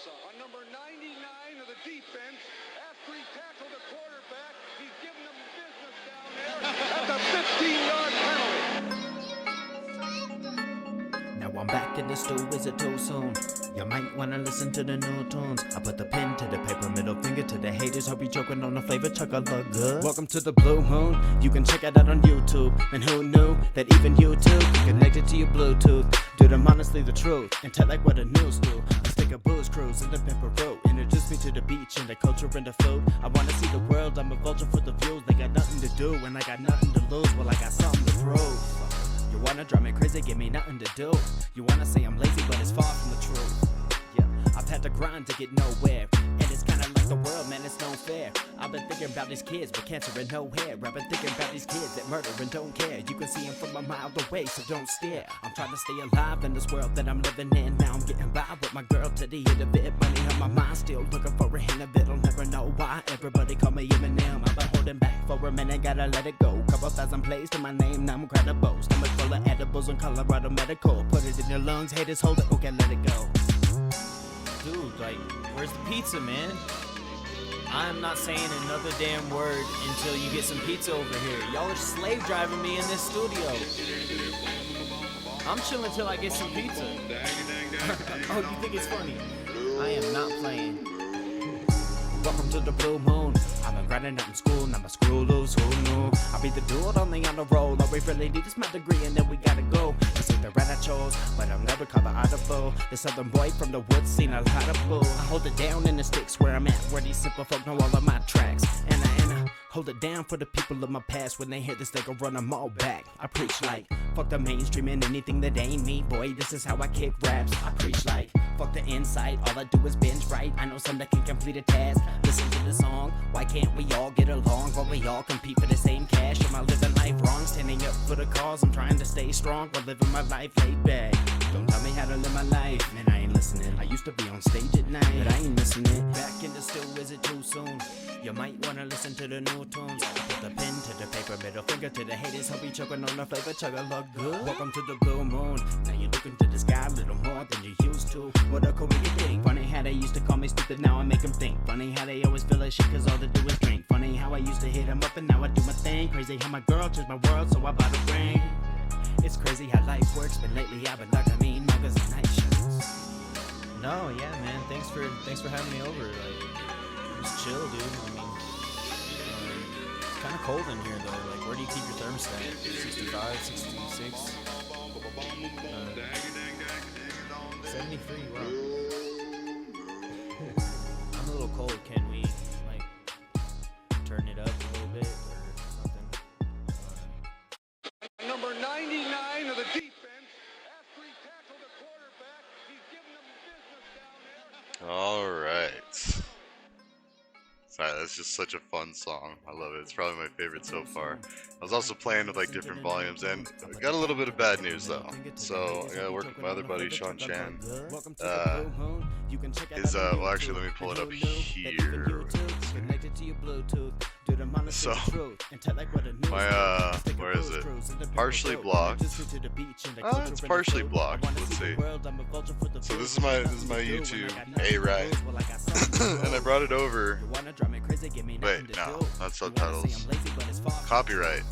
on number 99 of the defense. After he tackled the quarterback, he's giving them business down there at the 15-yard penalty. Now I'm back in the stew, is it too soon? You might wanna listen to the new tunes. I put the pen to the paper, middle finger to the haters. Hope you joking on the flavor, chuck a look good. Welcome to the Blue Moon, you can check it out on YouTube. And who knew that even YouTube connected to your Bluetooth? Dude, I'm honestly the truth, and tell like what the news do. Let's take a booze cruise in the Pimper Road. Introduce me to the beach and the culture and the food. I wanna see the world, I'm a vulture for the views. They got nothing to do, and I got nothing to lose. Well, I got something to prove. You wanna drive me crazy, give me nothing to do. You wanna say I'm lazy, but it's far from the truth. Yeah, I've had to grind to get nowhere, and it's kinda like the world, man, it's no fair. I've been thinking about these kids with cancer and no hair. I've been thinking about these kids that murder and don't care. You can see them from a mile away, so don't stare. I'm trying to stay alive in this world that I'm living in. Now I'm getting by with my girl to the end of it. Money on my mind, still looking for a hint of it. I'll never know why. Everybody call me Eminem. I've been holding back for a minute, gotta let it go. Couple thousand plays to my name, now I'm credible. Stomach full of edibles on Colorado Medical. Put it in your lungs, haters hold it, okay, let it go. Dude, like, where's the pizza, man? I'm not saying another damn word until you get some pizza over here. Y'all are slave driving me in this studio. I'm chilling till I get some pizza. Oh, you think it's funny? I am not playing. Welcome to the Blue Moon. I've been grinding out in school, now my screw loose, who knew? I'll be the dude only on the roll. All we really need is my degree and then we gotta go. This ain't the rat I chose, but I'll never call the audible. The southern boy from the woods seen a lot of bull. I hold it down in the sticks where I'm at, where these simple folk know all of my tracks. And I hold it down for the people of my past. When they hear this, they gon' run them all back. I preach like, fuck the mainstream and anything that ain't me. Boy, this is how I kick raps. I preach like, fuck the insight, all I do is binge right. I know some that can complete a task. Listen to the song, why can't we all get along? While we all compete for the same cash. Am I living life wrong? Standing up for the cause, I'm trying to stay strong while living my life laid back. Don't tell me how to live my life, man, I ain't listening. I used to be on stage at night, but I ain't listening. Back in the still, is it too soon? You might wanna listen to the new tunes. Put the pen to the paper, middle finger to the haters. Hope you choking on the flavor, chug a look good. Welcome to the Blue Moon. Now you're looking to the sky a little more than you used to. What a cool thing. Funny how they used to call me stupid, now I make them think. Funny how they always feel like shit cause all they do is drink. Funny how I used to hit them up and now I do my thing. Crazy how my girl changed my world, so I bought a ring. It's crazy how life works, but lately I've been ducking mean muggers and night shirts. No, yeah, man. Thanks for having me over. Like, just chill, dude. I mean, it's kind of cold in here though. Like, where do you keep your thermostat? 65, 66, 73. Wow. I'm a little cold. Can we like turn it up a little bit or something? Number 99 of the defense. After he tackled the quarterback, he's giving them business down there. All right. Sorry, that's just such a fun song. I love it. It's probably my favorite so far. I was also playing with like different volumes, and I got a little bit of bad news though. So I gotta work with my other buddy Sean Chan. Well, actually, let me pull it up here. So my where is it? Partially blocked. Oh, it's partially blocked. Let's see. So this is my YouTube A-Rye, and I brought it over. Wait, no, not subtitles. Copyright.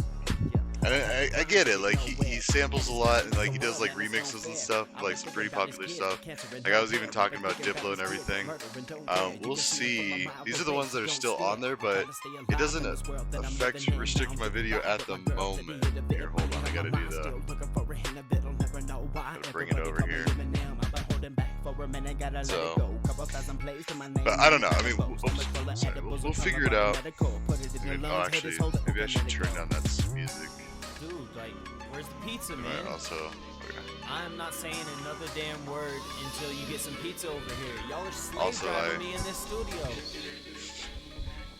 And I get it, like he samples a lot and like he does like remixes and stuff, like some pretty popular stuff. Like I was even talking about Diplo and everything. We'll see. These are the ones that are still on there, but it doesn't restrict my video at the moment. Here, hold on, I gotta do that. Gotta bring it over here. So, but I don't know. I mean, we'll figure it out. Oh, actually, maybe I should turn down that music. Dude, like, where's the pizza, man? Also, okay. I'm not saying another damn word until you get some pizza over here. Y'all are slave driving me in this studio.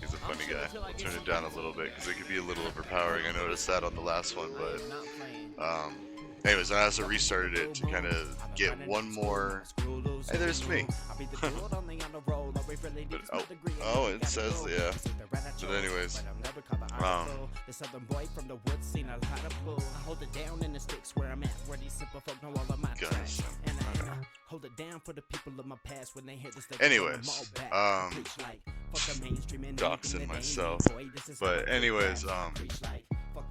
He's a funny guy. I'll turn it down a little bit because it could be a little overpowering. I noticed that on the last one, but anyways, I also restarted it to kind of get one more. Hey, there's me. But, oh, it says, yeah. But anyways, the southern boy from the woods seen a lot of bull. I hold it down in the sticks where I'm at, where these simple folk know all of my tracks. And I hold it down for the people of my past when they hear this. Anyways, doxing myself. But anyways,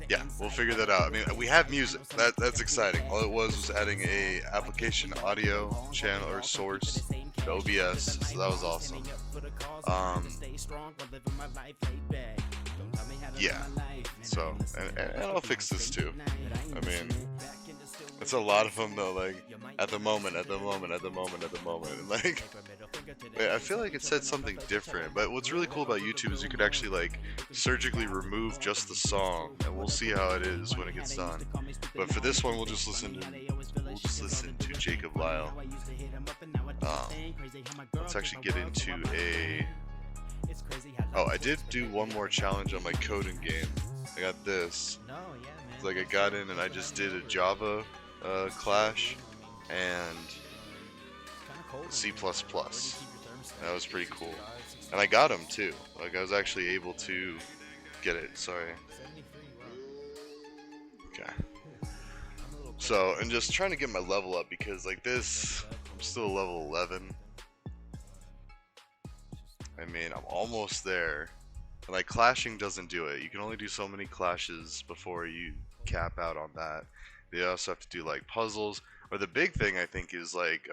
yeah, we'll figure that out. I mean, we have music. That's exciting. All it was adding a application audio channel or source to OBS, so that was awesome. Yeah. So, and I'll fix this too. I mean, it's a lot of them though. Like at the moment, and like I feel like it said something different. But what's really cool about YouTube is you could actually like surgically remove just the song, and we'll see how it is when it gets done. But for this one, we'll just listen to Jacob Lyle. Let's actually get into a. Oh, I did do one more challenge on my coding game. I got this. It's like I got in and I just did a Java clash and C++. That was pretty cool. And I got him too. Like I was actually able to get it. Sorry. Okay. So, and just trying to get my level up because like this, I'm still level 11. I mean, I'm almost there. And like clashing doesn't do it. You can only do so many clashes before you cap out on that. You also have to do like puzzles. Or the big thing I think is like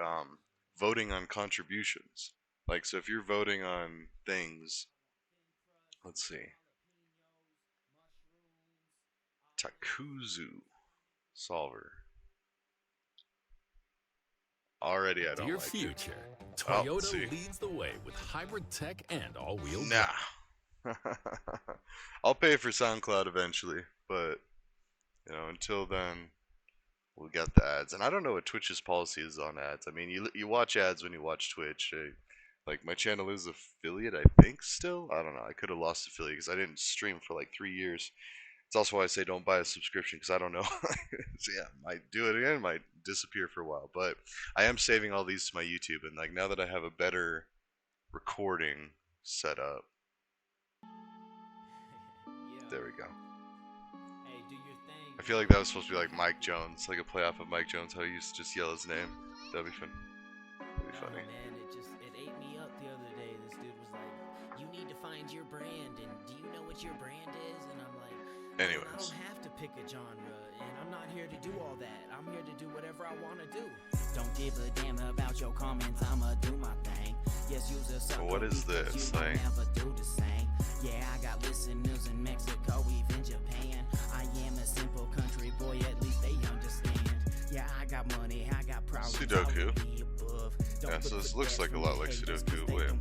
voting on contributions. Like so if you're voting on things, let's see. Takuzu solver. Already I don't Dear like future, it. Toyota leads the way with hybrid tech and all-wheel drive. Nah. I'll pay for SoundCloud eventually, but you know, until then, we'll get the ads. And I don't know what Twitch's policy is on ads. I mean, you watch ads when you watch Twitch. Like my channel is affiliate, I think. Still, I don't know. I could have lost affiliate because I didn't stream for like 3 years. It's also why I say don't buy a subscription because I don't know. So yeah, might do it again, might disappear for a while. But I am saving all these to my YouTube, and like now that I have a better recording set up. There we go. I feel like that was supposed to be like Mike Jones, like a play off of Mike Jones, how he used to just yell his name. That'd be fun. That'd be funny. Man, it ate me up the other day. This dude was like, "You need to find your brand, and do you know what your brand is?" And I'm like, anyways. I don't have to pick a genre, and I'm not here to do all that. I'm here to do whatever I want to do. Don't give a damn about your comments. I'ma do my thing. Yes, use a sucker. What is this? Like, never do the same. Yeah, I got listeners in Mexico, even Japan. I am a simple country boy, at least they understand. Yeah, I got money, I got problems. Sudoku. Yeah, so this looks like a lot like Sudoku. William.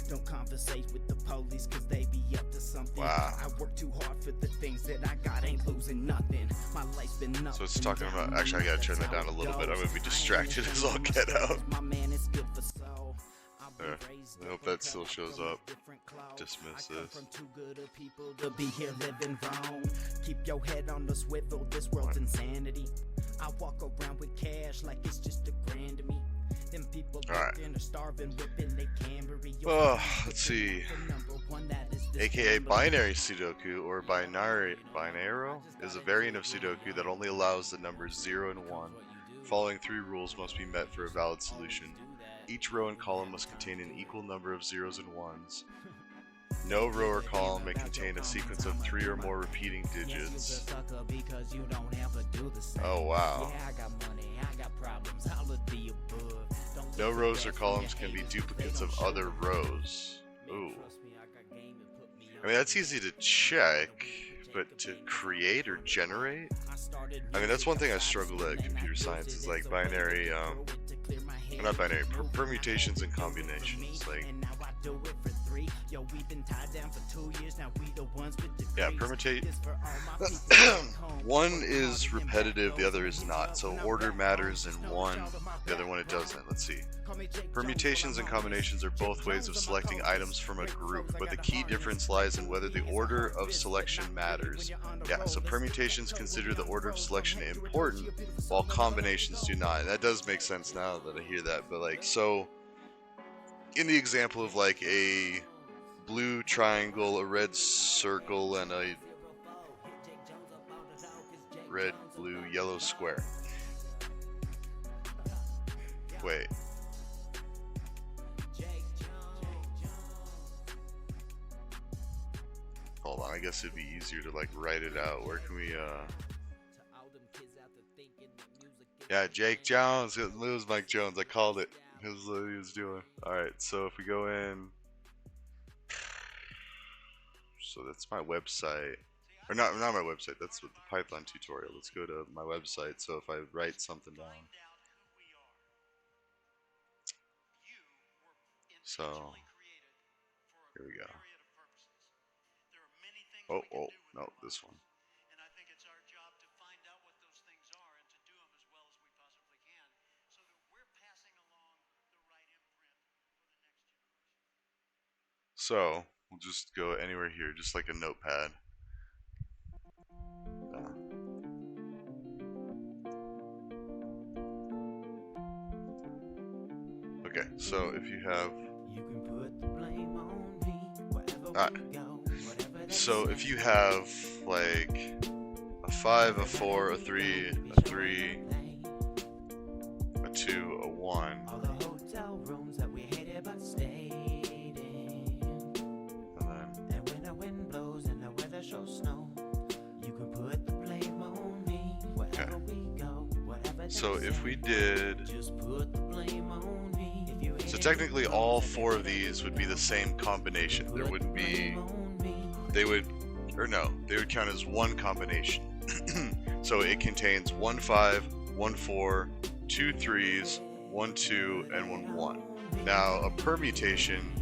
Don't conversate with the police cause they be up to something. Wow. I work too hard for the things that I got, ain't losing nothing. My life's been nothing. So it's talking about, actually I gotta turn that down a little bit. I'm gonna be distracted as all get out. There. I hope that still shows up. Dismiss this. To be here living wrong. Keep your head on the swivel, this world's insanity. I walk around with cash like it's just $1,000 to me. Them people are starving, whipping they Camry. Oh, let's see. AKA binary Sudoku or binaro is a variant of Sudoku that only allows the numbers 0 and 1. Following 3 rules must be met for a valid solution. Each row and column must contain an equal number of 0s and 1s. No row or column may contain a sequence of 3 or more repeating digits. Oh wow. No rows or columns can be duplicates of other rows. Ooh. I mean, that's easy to check, but to create or generate? I mean, that's one thing I struggle at computer science is like binary, not binary, permutations and combinations. Like, yeah, permutate. One is repetitive, the other is not. So order matters in one, the other one it doesn't. Let's see. Permutations and combinations are both ways of selecting items from a group, but the key difference lies in whether the order of selection matters. Yeah, so permutations consider the order of selection important, while combinations do not. And that does make sense now that I hear that, but like, so in the example of like a blue triangle, a red circle, and a red, blue, yellow square. Wait. Hold on, I guess it'd be easier to like write it out. Where can we yeah, Jake Jones. It was Mike Jones. I called it. He was doing. Alright, so if we go in, so that's my website. Or not my website, that's what the Python tutorial. Let's go to my website. So if I write something down. So here we go. Oh, no, this one. So we'll just go anywhere here, just like a notepad. Okay, so if you have so if you have like a 5, a 4, a 3, a 3, a 2, a 1, so if we did, so technically all 4 of these would be the same combination. There wouldn't be, they would count as one combination. So it contains 1 5, 1 4, 2 3s, 1 2, and 1 1. Now a permutation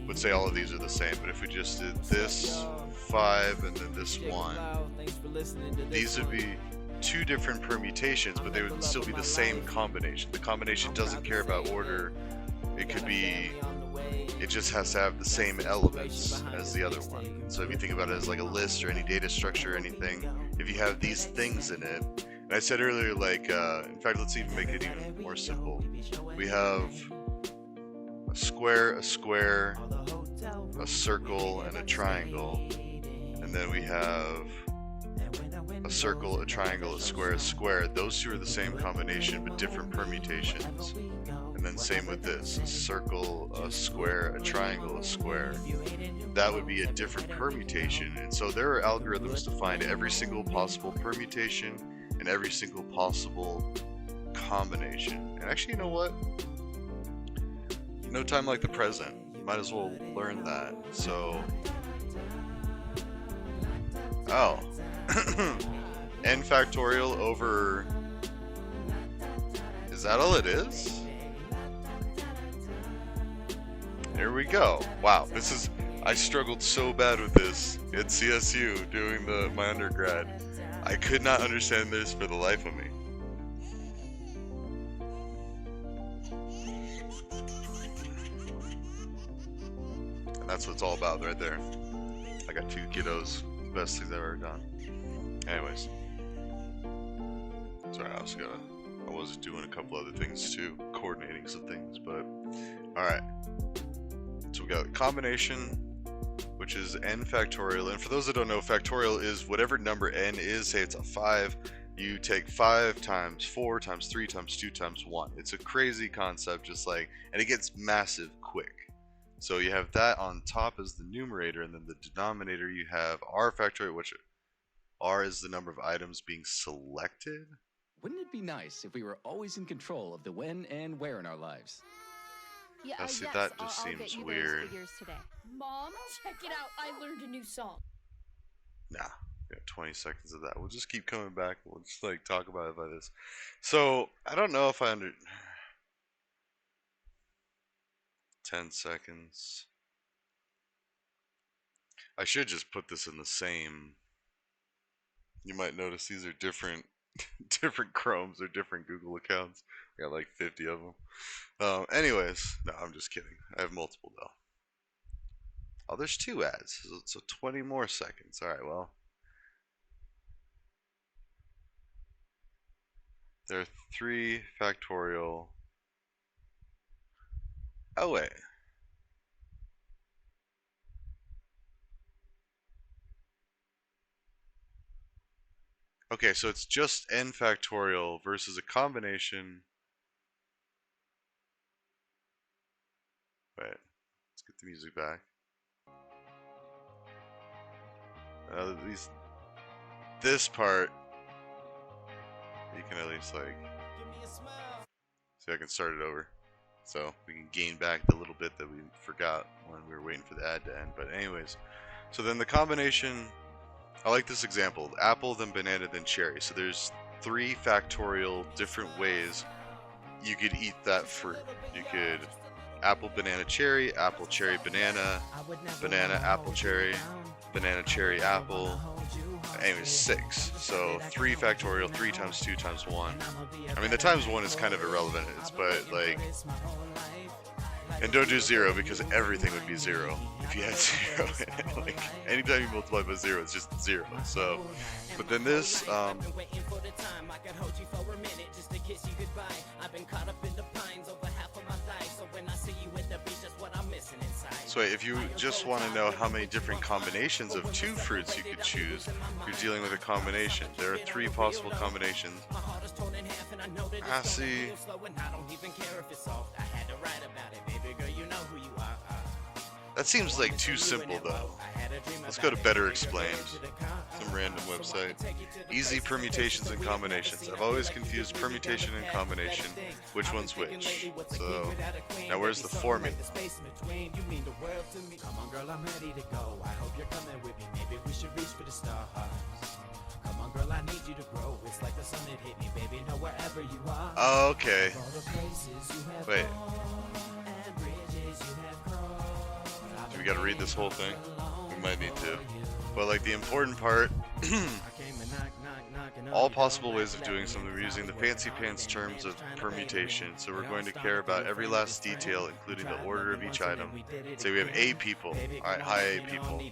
would say all of these are the same, but if we just did this 5 and then this 1, these would be 2 different permutations, but they would still be the same combination. The combination doesn't care about order. It could be, it just has to have the same elements as the other one. So if you think about it as like a list or any data structure or anything, if you have these things in it, and I said earlier, like, in fact, let's even make it even more simple. We have a square, a circle, and a triangle. And then we have a circle, a triangle, a square. Those 2 are the same combination, but different permutations. And then same with this, a circle, a square, a triangle, a square. That would be a different permutation. And so there are algorithms to find every single possible permutation and every single possible combination. And actually, you know what? No time like the present. You might as well learn that. So, oh. N factorial over, is that all it is? There we go. Wow, this is, I struggled so bad with this at CSU doing my undergrad. I could not understand this for the life of me. And that's what it's all about right there. I got 2 kiddos, best things I've ever done. Anyways. Sorry, I was doing a couple other things too, coordinating some things, but alright. So we got combination, which is n factorial, and for those that don't know, factorial is whatever number n is. Say it's a 5, you take 5 times 4 times 3 times 2 times 1. It's a crazy concept, just like, and it gets massive quick. So you have that on top as the numerator, and then the denominator you have r factorial, which r is the number of items being selected. Wouldn't it be nice if we were always in control of the when and where in our lives? Yeah, See, yes, that just I'll seems get you weird. those figures today. Mom, check it out. I learned a new song. Nah, we got 20 seconds of that. We'll just keep coming back. We'll just like talk about it by this. So I don't know if I 10 seconds. I should just put this in the same. You might notice these are different different Chromes or different Google accounts. I got like 50 of them. Anyways, no, I'm just kidding. I have multiple though. Oh, there's 2 ads, so 20 more seconds. All right, well, there are 3 factorial. Oh wait, Okay, so it's just n factorial versus a combination. Wait, let's get the music back. This part, you can at least like, see, I can start it over. So we can gain back the little bit that we forgot when we were waiting for the ad to end. But anyways, so then the combination, I like this example, apple, then banana, then cherry. So there's 3 factorial different ways you could eat that fruit. You could apple, banana, cherry, apple, cherry, banana, banana, apple, cherry, banana, cherry, apple. Anyways, 6. So 3 factorial, 3 times 2 times 1. I mean, the times 1 is kind of irrelevant, but like, and don't do 0 because everything would be 0 if you had 0 in it. Like, anytime you multiply by 0, it's just 0. So, but then this, so if you just want to know how many different combinations of 2 fruits you could choose, you're dealing with a combination. There are 3 possible combinations. See. That seems like too simple though. Let's go to Better Explained. Some random website. Easy permutations and combinations. I've always confused permutation and combination. Which one's which? So, now where's the formula? Come on, girl, I'm ready to go. I hope you're coming with me. Maybe we should reach for the stars. Come on, girl, I need you to grow. It's like the sun that hit me, baby. Know wherever you are. Oh, okay. Wait. Do we gotta read this whole thing? We might need to. But like the important part, all possible ways of doing something, we're using the fancy pants terms of permutation. So we're going to care about every last detail, including the order of each item. Say we have 8 people. Alright, hi 8 people.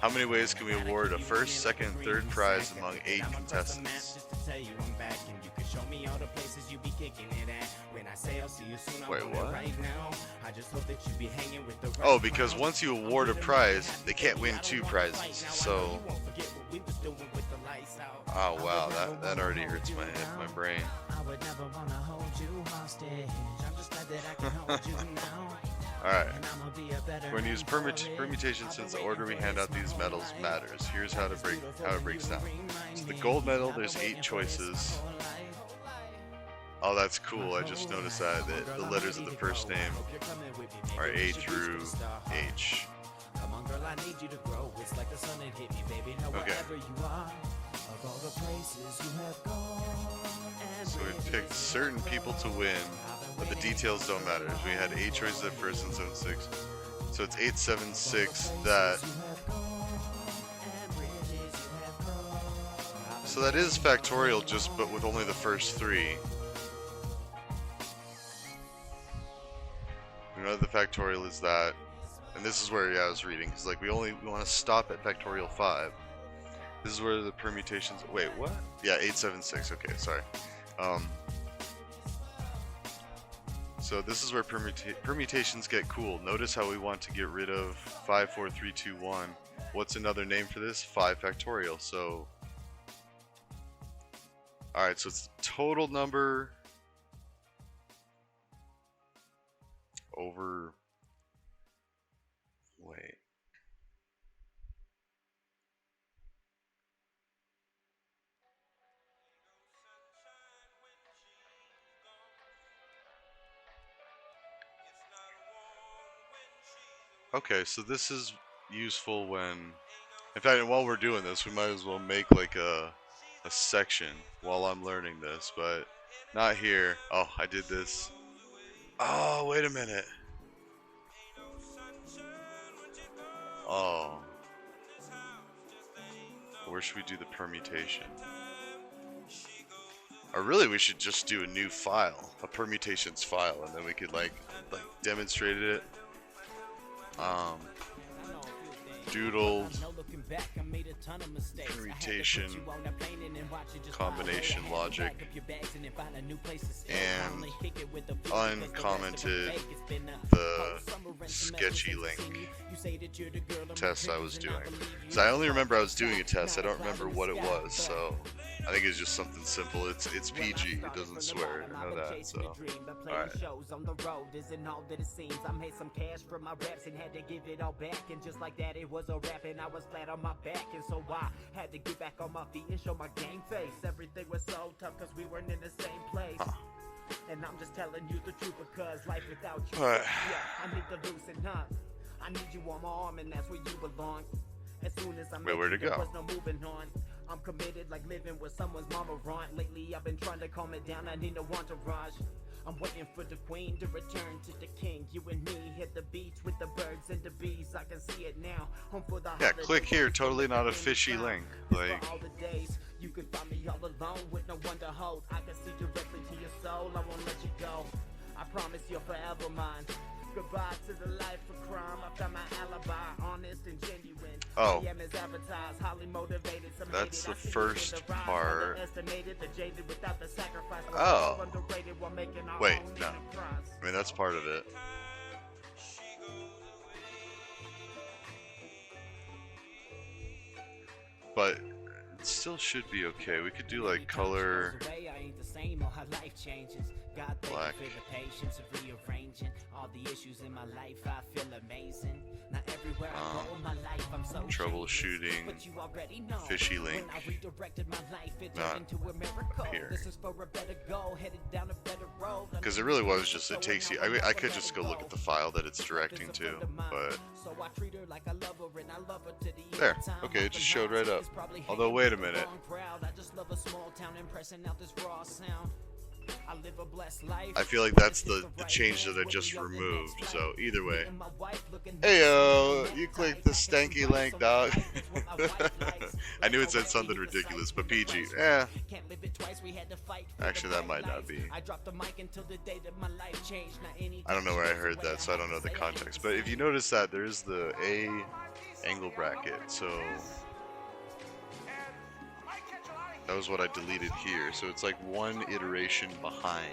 How many ways can we award a first, second, third prize among 8 contestants? Wait, what? Oh, because once you award a prize, they can't win 2 prizes. So, oh wow, that already hurts my brain. Alright, we're going to use permutation since the order we hand out these medals matters. Here's how it breaks down. So the gold medal, there's 8 choices. Oh, that's cool. I just noticed that the letters of the first name are A through H. Okay. So we picked certain people to win, but the details don't matter. We had 8 choices at first and 7, 6. So it's 8, 7, 6 that. So that is factorial, but with only the first 3. We know the factorial is that, and this is where I was reading, because like we want to stop at factorial 5. This is where the permutations. Wait, what? Yeah, 8, 7, 6. Okay, sorry. So this is where permutations get cool. Notice how we want to get rid of 5, 4, 3, 2, 1. What's another name for this? 5 factorial. So, all right. So it's the total number over. Wait. Okay, so this is useful when, in fact, while we're doing this, we might as well make like a section while I'm learning this, but not here. Oh, I did this. Oh, wait a minute. Oh. Where should we do the permutation? Or really, we should just do a new file, a permutations file, and then we could like demonstrate it. Doodled permutation combination logic and uncommented the sketchy link test I was doing. So I only remember I was doing a test. I don't remember what it was. So I think it's just something simple. It's PG. It doesn't swear. I know that. So, all right. Shows on the road isn't all that it seems. I made some cash from my raps and had to give it all back. And just like that, it was a rap and I was flat on my back. And so I had to get back on my feet and show my game face. Everything was so tough because we weren't in the same place. And I'm just telling you the truth because life without you, yeah, I need to loosen up. I need you on my arm and that's where you belong. As soon as I'm where to go? There was no moving on. I'm committed like living with someone's mama run. Lately I've been trying to calm it down. I need no entourage. I'm waiting for the queen to return to the king. You and me hit the beach with the birds and the bees. I can see it now. Home for the yeah, click here. Totally not a fishy link. Like, all the days you could find me all alone with no one to hold. I can see directly to your soul. I won't let you go. I promise you're forever mine. Goodbye to the life of crime. I found my alibi, honest and genuine. oh, I am as advertised, highly motivated. Some that's the hated. first part. Underestimated, the jaded without the sacrifice. Oh, Underrated while making our wait, own no. enterprise. I mean, that's part of it. But it still should be okay. We could do like color black. For the patience of rearranging all the issues in my life. I feel amazing. Not everywhere I go in my life, I'm so Troubleshooting, but you already know. fishy link. When I redirected my life, it Not turned into a miracle. here. This is for a better goal, headed down a better road. Because it really was just, it takes you, I could just go look at the file that it's directing to, but So I treat her like I love her and I love her to the there, end of time. okay, it just showed right up. Although, wait a minute. I just love a small town and pressing out this raw sound. I live a blessed life. I feel like that's the change that I just removed, so either way. Heyo, you clicked the stanky link, dog. I knew it said something ridiculous, but PG, actually that might not be. I don't know where I heard that, so I don't know the context, but if you notice that there is the A angle bracket, so that was what I deleted here, so it's like one iteration behind.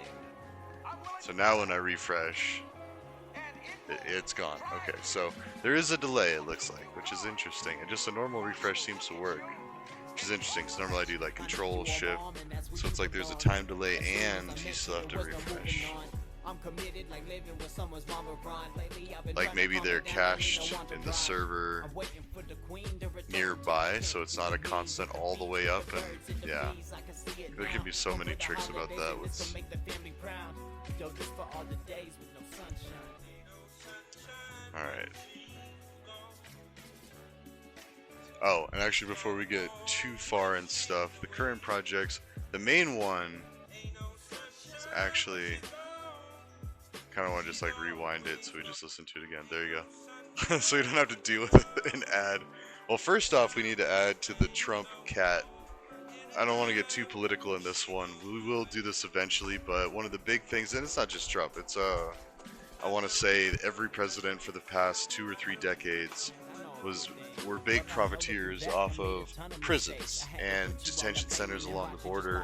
So now when I refresh, it's gone. Okay, so there is a delay, it looks like, which is interesting. And just a normal refresh seems to work, which is interesting, because normally I do like Control Shift, so it's like there's a time delay and you still have to refresh. Like maybe they're cached in the server nearby, so it's not a constant all the way up, and yeah, there can be so many tricks about that. Alright. Oh, and actually before we get too far and stuff, the current projects, the main one is actually, kind of want to just like rewind it so we just listen to it again. There you go. So we don't have to deal with an ad. Well, first off, we need to add to the Trump cat. I don't want to get too political in this one. We will do this eventually, but one of the big things, and it's not just Trump, it's I want to say every president for the past 2 or 3 decades were big profiteers off of prisons and detention centers along the border.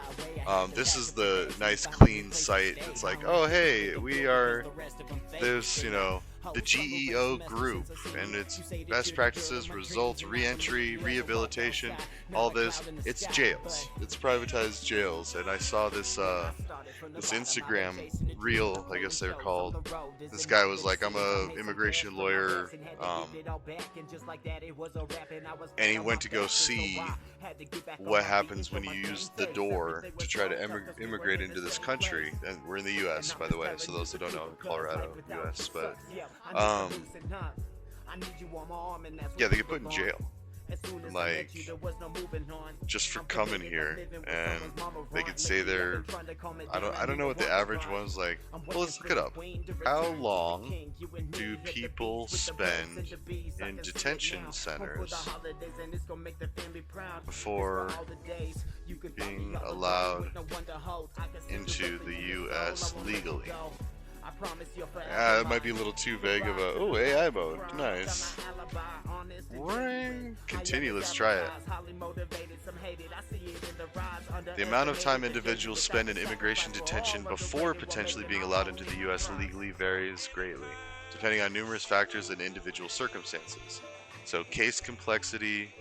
This is the nice clean site. It's like, oh hey, we are this, you know, the GEO group, and it's best practices, results, re-entry, rehabilitation, all this. It's jails. It's privatized jails. And I saw this this Instagram reel, I guess they're called. This guy was like, I'm a immigration lawyer, and he went to go see what happens when you use the door to try to immigrate into this country. And we're in the U.S., by the way, so those that don't know, Colorado, U.S., but yeah, they get put in jail, like, just for coming here, and they could say they're, I don't know what the average was, like, well, let's look it up. How long do people spend in detention centers before being allowed into the U.S. legally? Yeah, it might be a little too vague of a, oh, AI mode, nice. Continue, let's try it. The amount of time individuals spend in immigration detention before potentially being allowed into the U.S. legally varies greatly, depending on numerous factors and individual circumstances. So case complexity,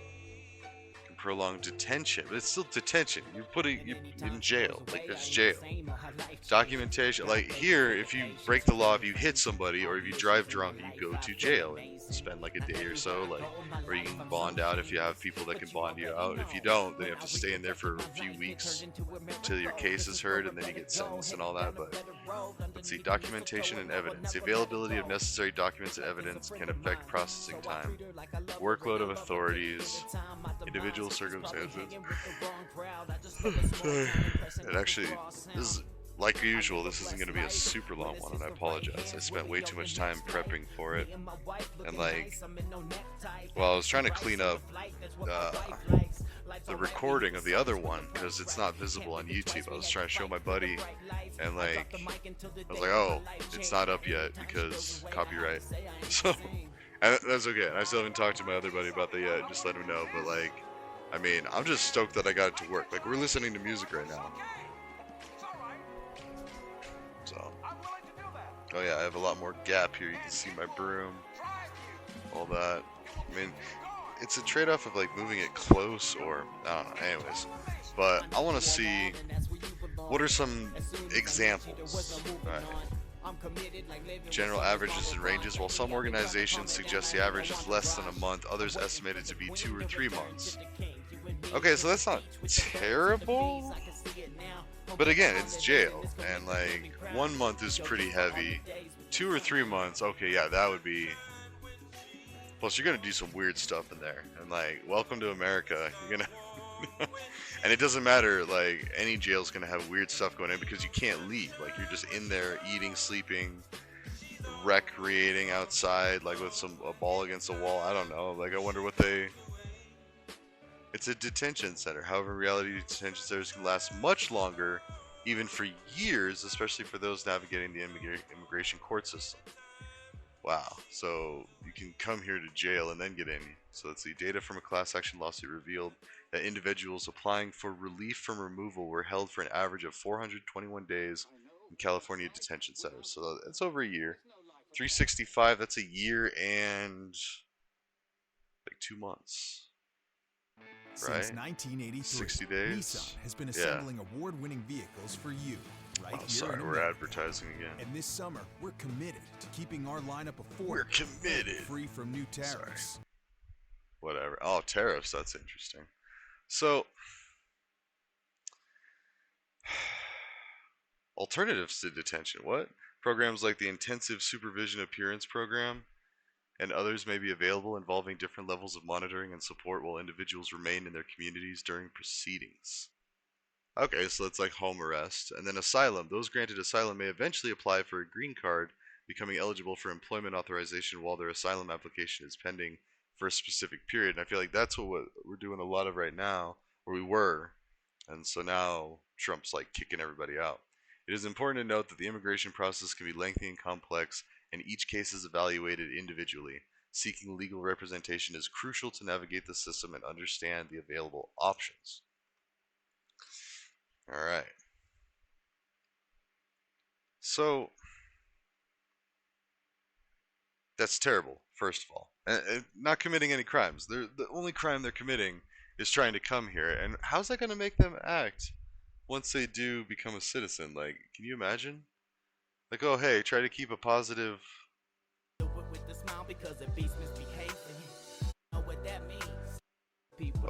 prolonged detention, but it's still detention. You're putting you in jail, like it's jail. Documentation, like here, if you break the law, if you hit somebody, or if you drive drunk, you go to jail and spend like a day or so, like, or you can bond out if you have people that can bond you out. If you don't, then you have to stay in there for a few weeks until your case is heard, and then you get sentenced and all that. But let's see, documentation and evidence. The availability of necessary documents and evidence can affect processing time, workload of authorities, individual circumstances. Sorry. And actually, this is, like usual, this isn't going to be a super long one, and I apologize. I spent way too much time prepping for it. And like, well, I was trying to clean up the recording of the other one because it's not visible on YouTube. I was trying to show my buddy, and like, I was like, oh, it's not up yet because copyright. So, and that's okay. And I still haven't talked to my other buddy about that yet. Just let him know. But like, I mean, I'm just stoked that I got it to work. Like, we're listening to music right now. So, oh yeah, I have a lot more gap here. You can see my broom, all that. I mean, it's a trade-off of like moving it close or, I don't know, anyways. But I want to see, what are some examples? Alright. General averages and ranges. While some organizations suggest the average is less than a month, others estimate it to be 2 or 3 months. Okay, so that's not terrible. But again, it's jail, and like 1 month is pretty heavy. 2 or 3 months, okay, yeah, that would be. Plus, you're gonna do some weird stuff in there, and like, welcome to America. You're gonna, and it doesn't matter. Like, any jail's gonna have weird stuff going in because you can't leave. Like, you're just in there eating, sleeping, recreating outside, like with a ball against a wall. I don't know. Like, I wonder what they. It's a detention center. However, in reality, detention centers can last much longer, even for years, especially for those navigating the immigration court system. Wow. So you can come here to jail and then get in. So let's see. Data from a class action lawsuit revealed that individuals applying for relief from removal were held for an average of 421 days in California detention centers. So that's over a year. 365, that's a year and like 2 months. Right? Since 1983, 60 days. Nissan has been assembling award-winning vehicles for you, right here sorry, in we're America. advertising again. And this summer, we're committed to keeping our lineup affordable. We're committed. Free from new tariffs. Sorry. Whatever. Oh, tariffs. That's interesting. So, alternatives to detention. What? Programs like the Intensive Supervision Appearance Program and others may be available, involving different levels of monitoring and support while individuals remain in their communities during proceedings. Okay, so that's like home arrest. And then asylum. Those granted asylum may eventually apply for a green card, becoming eligible for employment authorization while their asylum application is pending for a specific period. And I feel like that's what we're doing a lot of right now, or we were. And so now Trump's like kicking everybody out. It is important to note that the immigration process can be lengthy and complex, and each case is evaluated individually. Seeking legal representation is crucial to navigate the system and understand the available options. Alright. So, that's terrible, first of all. And not committing any crimes. The only crime they're committing is trying to come here. And how's that going to make them act once they do become a citizen? Like, can you imagine? Like, oh, hey, try to keep a positive... Oh,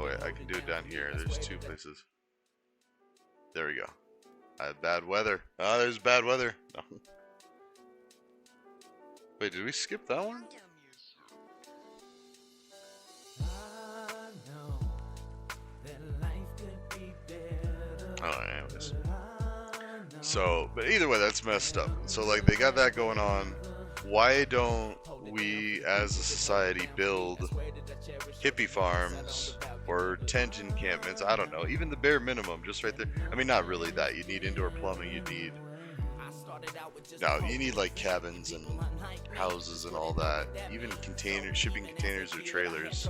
wait, I can do it down here. There's 2 places. There we go. I have bad weather. Ah, there's bad weather. No. Wait, did we skip that one? Oh, anyways. So, but either way, that's messed up. So, like, they got that going on. Why don't we, as a society, build hippie farms or tent encampments? I don't know. Even the bare minimum, just right there. I mean, not really that. You need indoor plumbing. You need... No, you need, like, cabins and houses and all that. Even containers, shipping containers or trailers.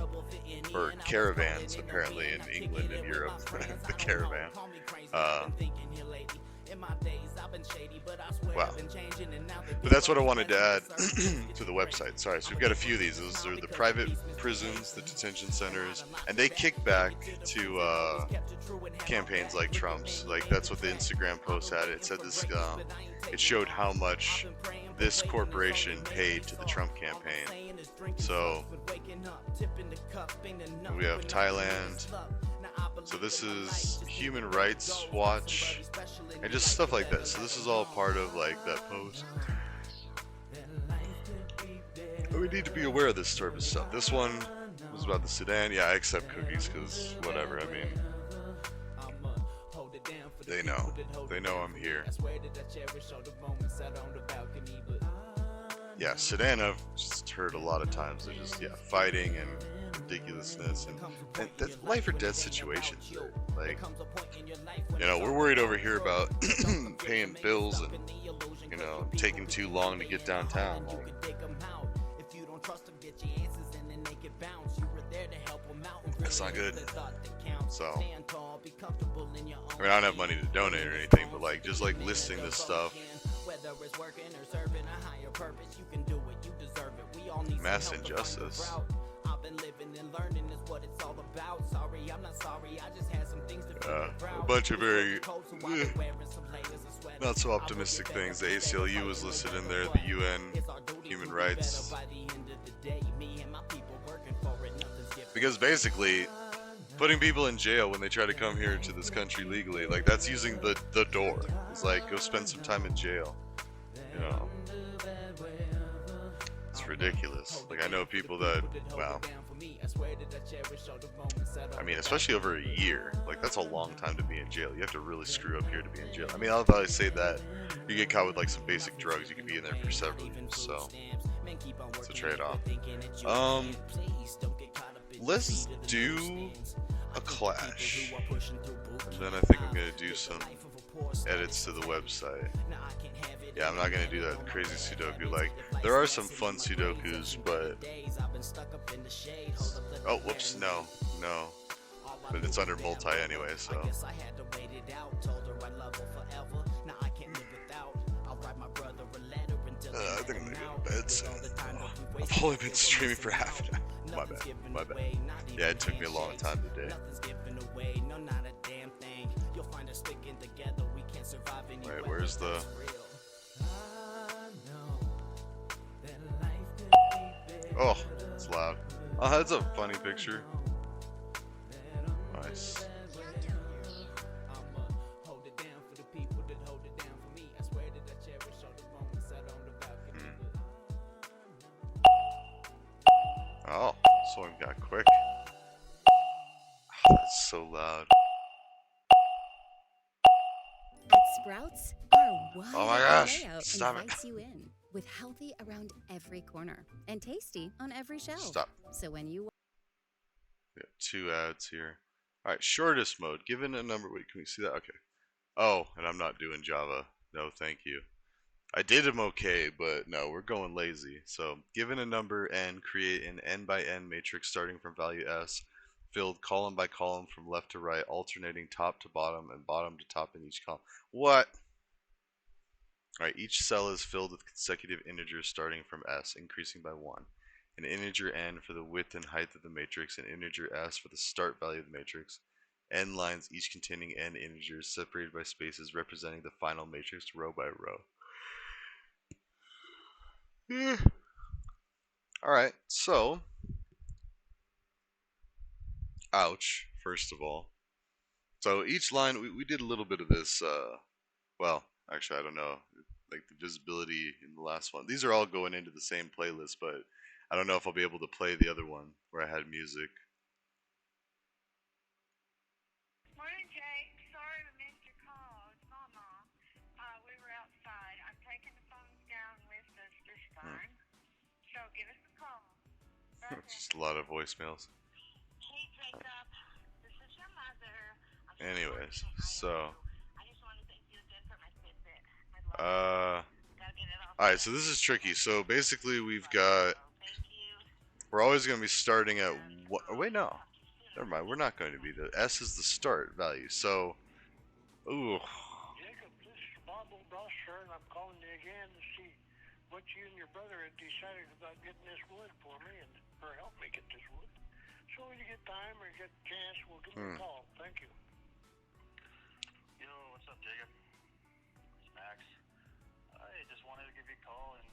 Or caravans, apparently, in England and Europe. The caravan. Wow. But that's what I wanted to add to the website. Sorry, so we've got a few of these. Those are the private prisons, the detention centers, and they kick back to campaigns like Trump's. Like, that's what the Instagram post had. It said this, it showed how much this corporation paid to the Trump campaign. So we have Thailand. So this is Human Rights Watch and just stuff like that. So this is all part of like that post. But we need to be aware of this sort of stuff. This one was about the Sudan. Yeah, I accept cookies because whatever. I mean, they know. They know I'm here. Yeah, Sudan I've just heard a lot of times. They're just, yeah, fighting and ridiculousness and that's life or death situations. Like, you know, we're worried over here about paying bills and, you know, taking too long to get downtown. Like, that's not good. So, I mean, I don't have money to donate or anything, but like, just like listing this stuff. Mass injustice. A bunch of very not so optimistic things. The ACLU was listed in there, the UN, human rights. Because basically, putting people in jail when they try to come here to this country legally, like that's using the door. It's like, go spend some time in jail. You know, it's ridiculous. Like, I know people that, wow. I mean, especially over a year. Like, that's a long time to be in jail. You have to really screw up here to be in jail. I mean, I'll probably say that you get caught with like some basic drugs, you could be in there for several years. So it's a trade-off. Let's do a clash, and then I think I'm gonna do some edits to the website. Yeah, I'm not gonna do that crazy Sudoku. Like, there are some fun Sudokus, but oh, whoops, no. But it's under multi anyway, so. I think I'm gonna go to bed soon. I've only been streaming for half an hour. My bad. Yeah, it took me a long time today. Wait, where's the... Oh, it's loud. Oh, that's a funny picture. Nice. Oh, this one got quick. Oh, that's so loud. At Sprouts, our wide Oh my gosh, layout stop it. invites you in, with healthy around every corner and tasty on every shelf. Stop. So when you We got 2 ads here. Alright, shortest mode. Given a number, wait, can we see that? Okay. Oh, and I'm not doing Java. No, thank you. I did them okay, but no, we're going lazy. So, given a number n, create an n by n matrix starting from value s, filled column by column from left to right, alternating top to bottom and bottom to top in each column. What? Alright, each cell is filled with consecutive integers starting from s, increasing by 1. An integer n for the width and height of the matrix, an integer s for the start value of the matrix, n lines each containing n integers separated by spaces representing the final matrix row by row. Alright, so, ouch, first of all. So each line, we did a little bit of this, well, actually I don't know, like the visibility in the last one. These are all going into the same playlist, but I don't know if I'll be able to play the other one where I had music. Morning, Jake. Sorry we missed your call. It's Mama. We were outside. I'm taking the phones down with us this time. So give us a call. It's just a lot of voicemails. Hey, Jacob. This is your mother. Anyways, so I just want to thank you again for my Fitbit. I love it. Gotta get it off. alright, so this is tricky. So basically we've got, we're always going to be starting at what, oh wait, no, never mind, we're not going to be. The S is the start value, so, ooh, I'm calling you again to see what you and your brother had decided about getting this wood for me or help me get this wood. So when you get time or get a chance, we'll give me a call. Thank you. Yo, what's up, Jacob? It's Max. I just wanted to give you a call and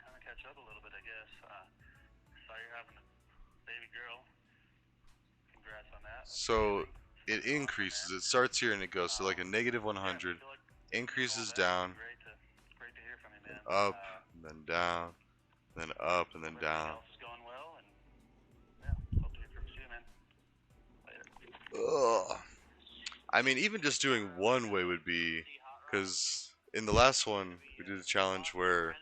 kind of catch up a little bit, I guess. Saw you're having a baby girl. Congrats on that. So it increases. It starts here and it goes to like a negative 100, increases down, Great to hear from you, man. up, and then down, then up, and then down. Else is going well, and yeah, hope to hear from you soon, man. Later. Ugh. I mean, even just doing one way would be, because in the last one we did a challenge where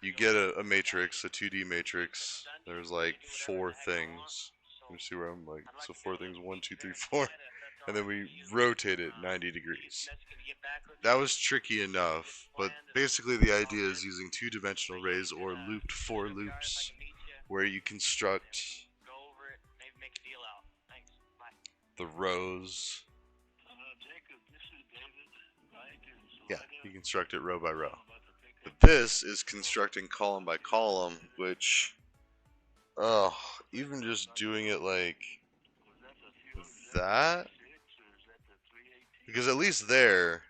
you get a matrix, a 2D matrix. There's like 4 things. Let me see where I'm like. So 4 things, 1, 2, 3, 4, and then we rotate it 90 degrees. That was tricky enough, but basically the idea is using 2-dimensional arrays or looped for loops, where you construct the rows. Yeah, you construct it row by row. But this is constructing column by column, which, even just doing it like that, because at least there,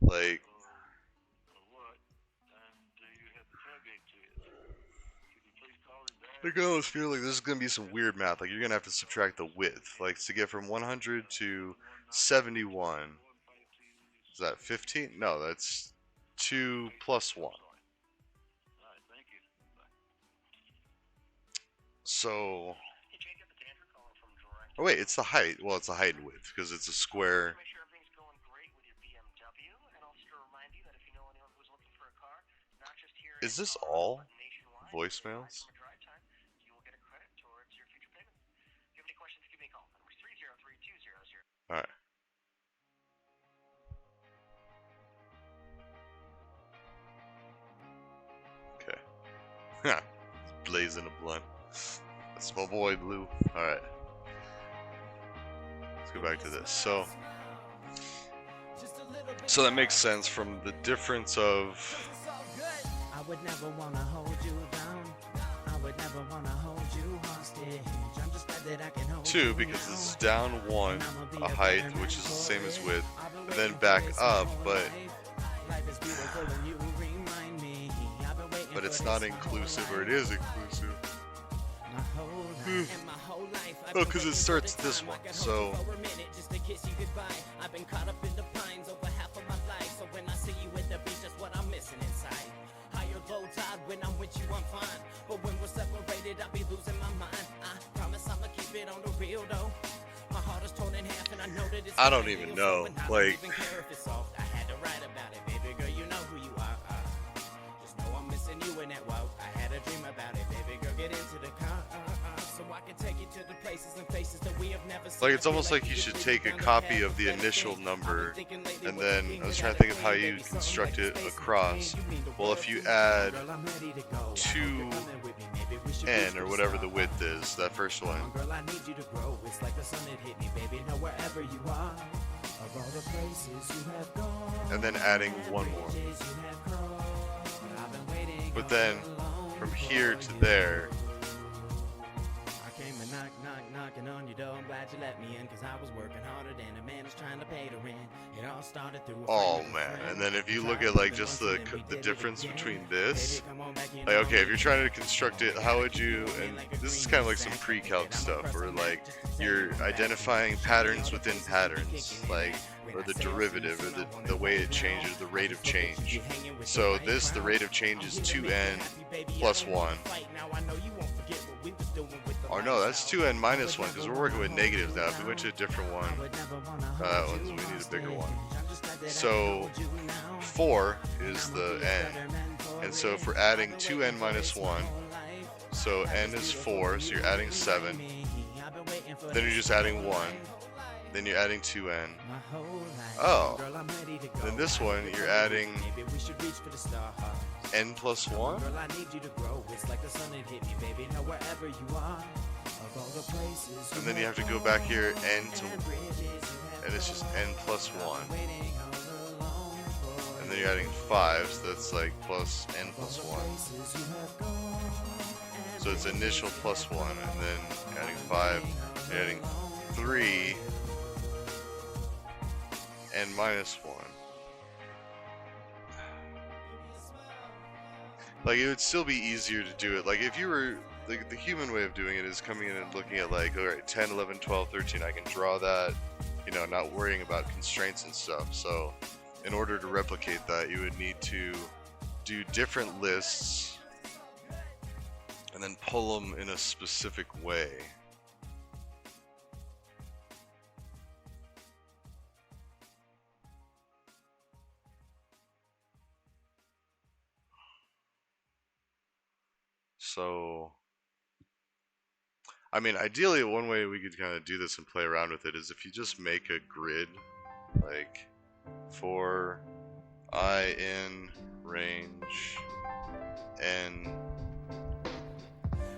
like, I can almost feel like this is going to be some weird math. Like, you're going to have to subtract the width. Like, to get from 100 to 71, is that 15? No, that's 2 plus 1. So, oh wait, it's the height. Well, it's the height and width, because it's a square. Is this all voicemails? Alright. Okay. Blazing a blunt. That's my boy Blue. Alright. Let's go back to this. So that makes sense from the difference of I would never wanna hold you down. I would never wanna hold you hostage. I'm just glad that I can hold 2, because this is down 1, a height, which is the same as width, and then back up, but it's not inclusive, or it is inclusive. Oh, because it starts this one, so when I'm with you, I'm fine. But when we're separated, I'll be losing my mind. I promise I'ma keep it on the real though. My heart is torn in half, and I know that it's I don't even know. Like, I had to write about it, baby girl. You know who you are. Just know I'm missing you in that walk. I had a dream about it, baby girl. Get into the car, so I can take you to the places and faces that we have never seen. like, it's almost like you should take a copy of the initial number, and then I was trying to think of how you construct it across. Well, if you add 2n, or whatever the width is, that first one, and then adding 1 more. But then, from here to there, knocking on your door. I'm glad you let me in, cause I was working harder than a man is trying to pay the rent. It all started through oh man, and then if you look at like just the difference between this, like, okay, if you're trying to construct it, how would you, and this is kind of like some pre-calc stuff, where like you're identifying patterns within patterns, like, or the derivative, or the way it changes, the rate of change. So this, the rate of change is 2n plus 1. Or no, that's 2n minus 1, because we're working with negatives now. If we went to a different one, we need a bigger one. So 4 is the n. And so if we're adding 2n minus 1, so n is 4, so you're adding 7. Then you're just adding 1. Then you're adding 2n. Oh. Then this one, you're adding n plus 1? And then you have to go back here, n to, and it's just n plus 1. And then you're adding 5, so that's like plus n plus 1. So it's initial plus 1, and then adding 5, you're adding 3, and minus 1. Like, it would still be easier to do it. Like, if you were, the human way of doing it is coming in and looking at, like, alright, 10, 11, 12, 13, I can draw that, you know, not worrying about constraints and stuff. So, in order to replicate that, you would need to do different lists and then pull them in a specific way. So, I mean, ideally, one way we could kind of do this and play around with it is if you just make a grid, like, for I in range n.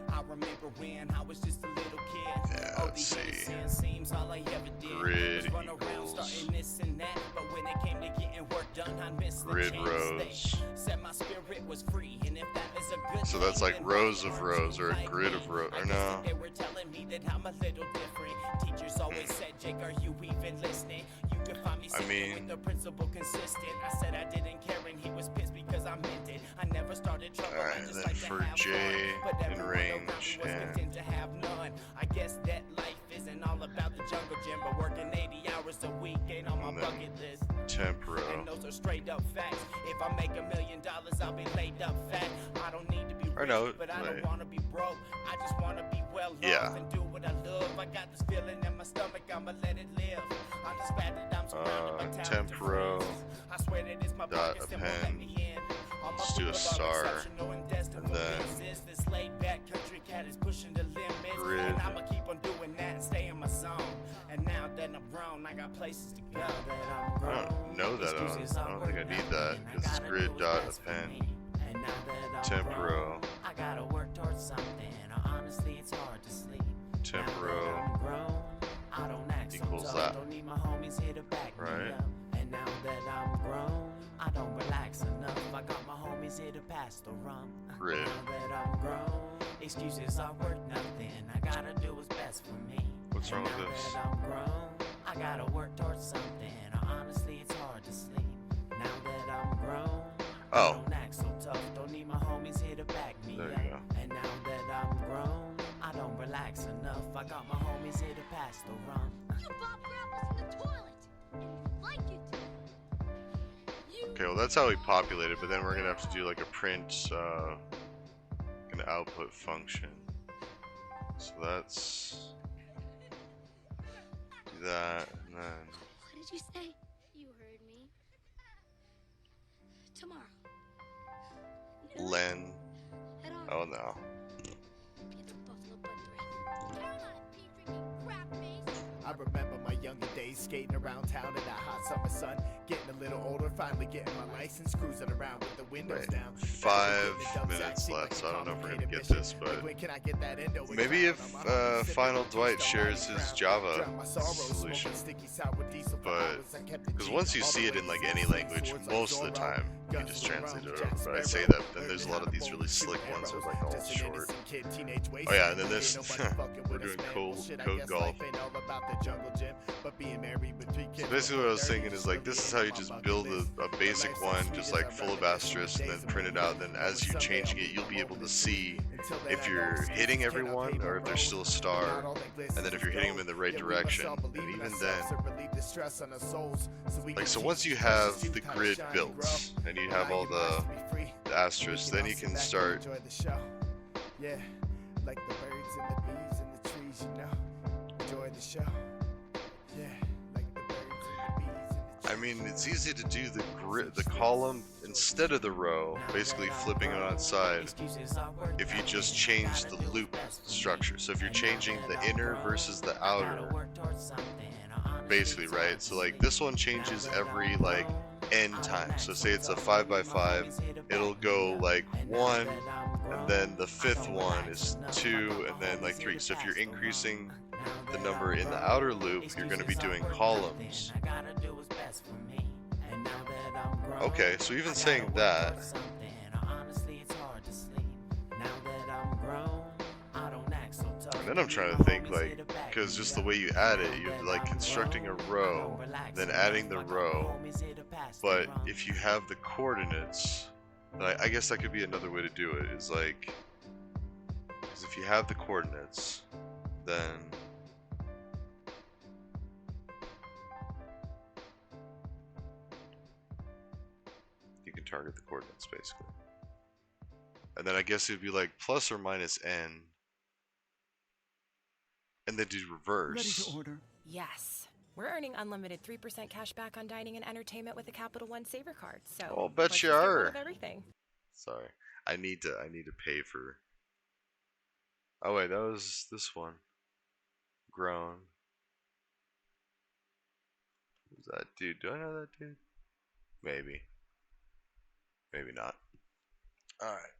I remember when I was just a little kid. Yeah, let's see. Grid equals grid rows. So that's like rows of rows, or a grid of rows, or no? I mean, alright, then for J in range and I guess that life isn't all about the jungle gym, but working 80 hours a week ain't on my bucket list. Temporo. And those are straight up facts. If I make $1 million, I'll be laid up fat. I don't need to be rich, but I don't want to be broke. I just want to be well loved and do what I love. I got this feeling in my stomach, I'ma let it live. I'm just glad that I'm surrounded by Temporo. I swear that it's my Dot append. Let's do a star. And then grid. And I'ma keep on doing that and stay in my zone. And now that I'm grown, I got places to go. I don't know that. I don't think I need that because it's grid dot append. Temporo. I gotta work towards something. Honestly, it's hard to sleep. Temporo equals that. Right. And now that I'm grown, I don't relax enough. I got my homies here to pass the rum. Grid. Now that I'm grown, excuses are worth nothing. I gotta do what's best for me. What's wrong with this? Now that I'm grown, I gotta work towards something. Honestly, it's hard to sleep. Now that I'm grown, I don't act so tough. Don't need my homies here to back me There up. you go. And now that I'm grown, I don't relax enough. I got my homies here to pass the rum. You Bob Grapples in the toilet. And you like it. Okay, well that's how we populate it, but then we're gonna have to do like a print, an output function. So that's do that, and then What did you say? You heard me. Tomorrow. len. Head on. Oh no. It's a buffalo butt breath. Carolina pea drinking crap face. I remember my younger days skating around town in that hot summer sun. Getting a little older, finally getting my license, cruising around with the windows down. 5 minutes left, so I don't know if we're gonna get this, but maybe if Final Dwight shares his Java solution. But because once you see it in like any language, most of the time you can just translate it over. But I say that, then there's a lot of these really slick ones that are like all short. Oh yeah, and then this we're doing code golf. So basically what I was thinking is like this is how you just build a basic one, just like full of asterisks, and then print it out. Then as you're changing it, you'll be able to see if you're hitting everyone or if there's still a star, and then if you're hitting them in the right direction. And even then, like so once you have the grid built and you have all the asterisks, then you can start. Yeah, like the birds and the bees and the trees, you know. Enjoy the show. Yeah, like the birds and the bees and the trees. I mean, it's easy to do the column instead of the row, basically flipping it on its side, if you just change the loop structure. So if you're changing the inner versus the outer, basically, right? So like this one changes every like n times. So say it's a 5x5, it'll go like 1, and then the 5th one is 2, and then like 3. So if you're increasing the number in the outer loop, you're going to be doing columns. Okay, so even saying that. And then I'm trying to think, like, because just the way you add it, you're like constructing a row, then adding the row. But if you have the coordinates, then I guess that could be another way to do it. Is like, because if you have the coordinates, then you can target the coordinates basically. And then I guess it'd be like plus or minus n. And then do reverse. Ready to order? Yes. We're earning unlimited 3% cash back on dining and entertainment with a Capital One Saver card. So Oh, bet let's you just get rid are. of everything. Sorry, I need to pay for. Oh wait, that was this one. Grown. Who's that dude? Do I know that dude? Maybe. Maybe not. All right.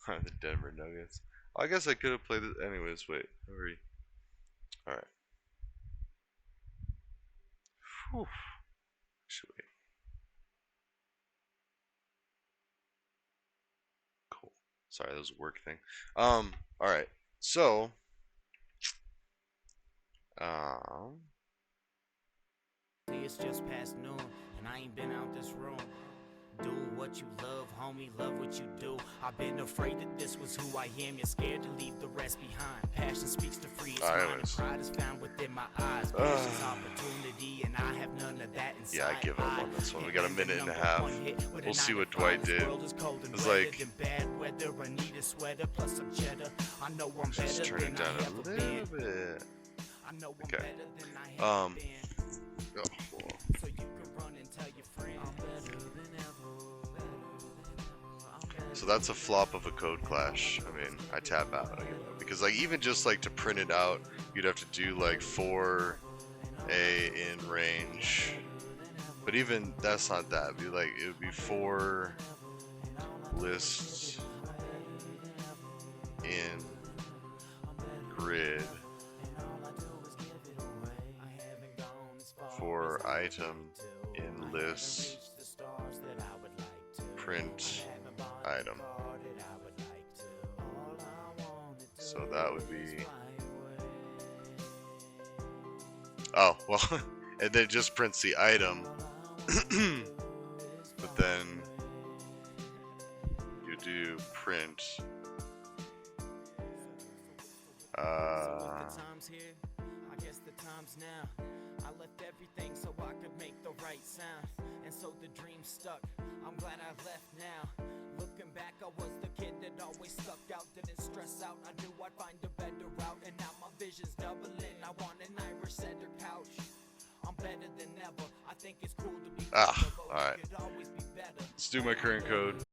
The Denver Nuggets. I guess I could have played it anyways. Wait, hurry. All right. Whew. Actually, cool. Sorry, that was a work thing. All right. So, It's just past noon, and I ain't been out this room. Do what you love, homie, love what you do. I've been afraid that this was who I am. You're scared to leave the rest behind. Passion speaks to free its mind, and pride is found within my eyes. Precious opportunity, and I have none of that inside. yeah, I give up on this one. We got a minute and a half. We'll see what Dwight did. It's like, just turn it down a little bit. Okay. Oh, so that's a flop of a code clash. I mean, I tap out. I give up. Because like even just like to print it out, you'd have to do like 4 A in range. But even that's not that. It'd be like it would be 4 lists in grid for item in list print item. So that would be, oh well, and then it just prints the item, but then you do print I left everything so I could make the right sound, and so the dream stuck. I'm glad I left now. Looking back, I was the kid that always stuck out, didn't stress out. I knew I'd find a better route, and now my vision's doubling. I want an Irish center couch. I'm better than ever. I think it's cool to be. Alright. Let's do my current code.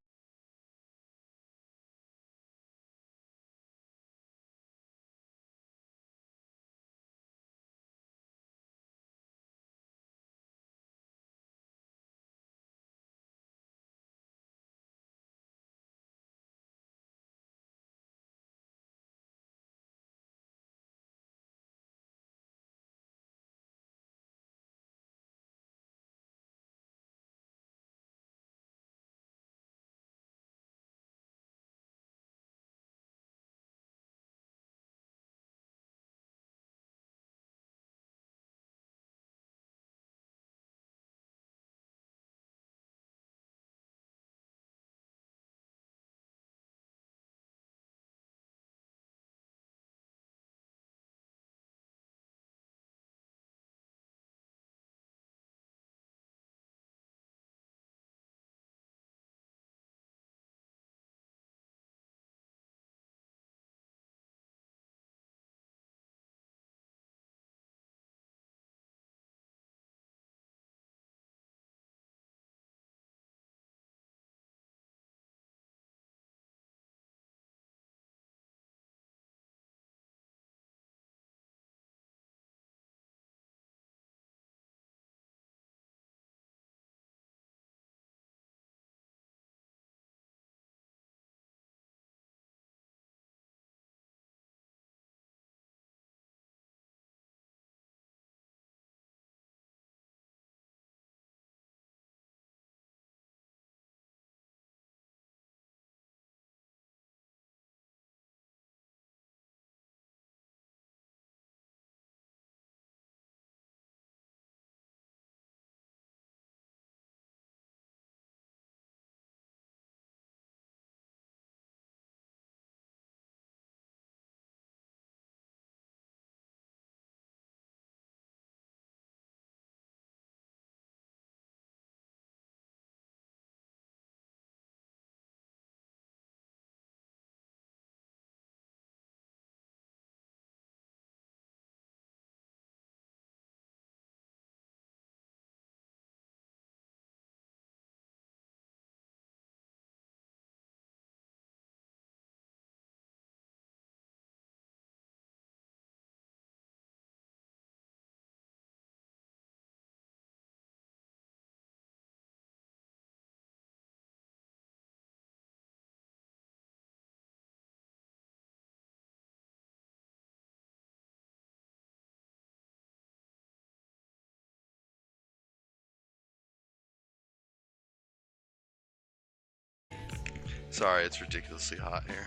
Sorry, it's ridiculously hot here.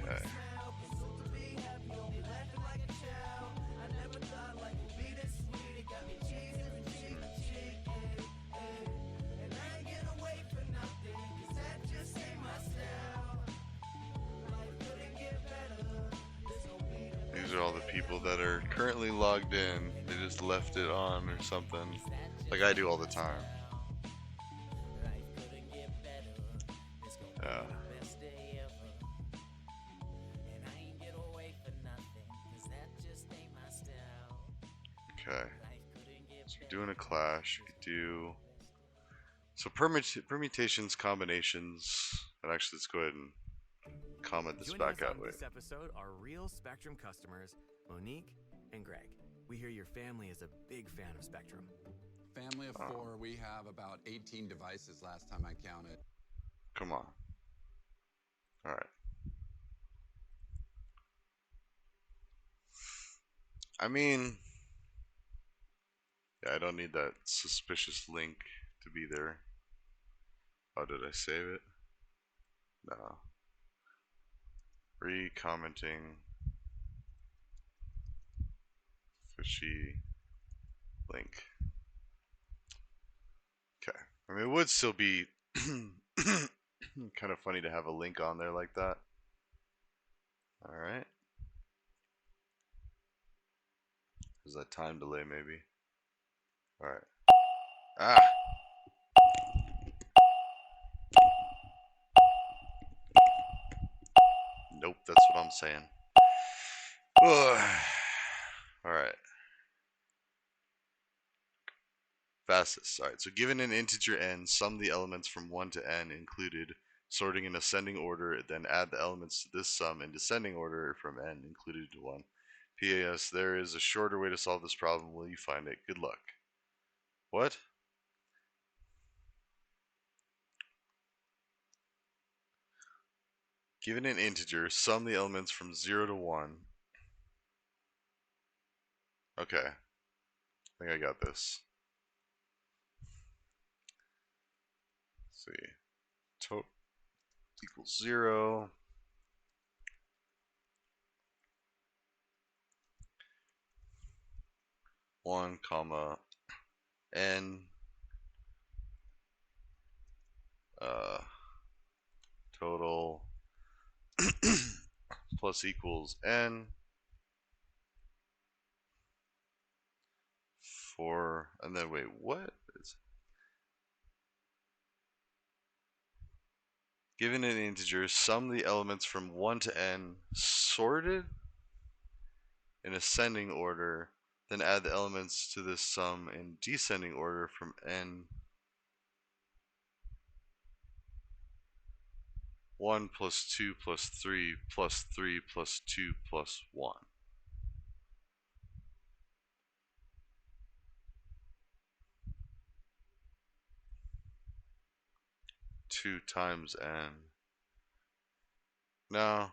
Okay. These are all the people that are currently logged in. They just left it on or something, like I do all the time. Yeah. Okay. So we're doing a clash. We could do so permutations, combinations, and actually let's go ahead and comment this Joining back us out. on Wait. this episode are real Spectrum customers, Monique and Greg. We hear your family is a big fan of Spectrum. Family of 4, we have about 18 devices last time I counted. Come on. All right. I mean, yeah, I don't need that suspicious link to be there. Oh, did I save it? No. Re-commenting. Fishy link. Okay. I mean, it would still be kind of funny to have a link on there like that. All right. There's that time delay, maybe. All right. Ah. Nope, that's what I'm saying. All right. Fastest. All right. So given an integer n, sum the elements from 1 to n included, sorting in ascending order, then add the elements to this sum in descending order from n included to 1. P.A.S. There is a shorter way to solve this problem. Will you find it? Good luck. What? Given an integer, sum the elements from 0 to 1. Okay. I think I got this. Let's see. Total equals 0. One comma n total plus equals n for, and then wait, what is given an integer, sum the elements from 1 to n sorted in ascending order, then add the elements to this sum in descending order from n 1 plus 2 plus 3 plus 3 plus 2 plus 1. Two times n. No.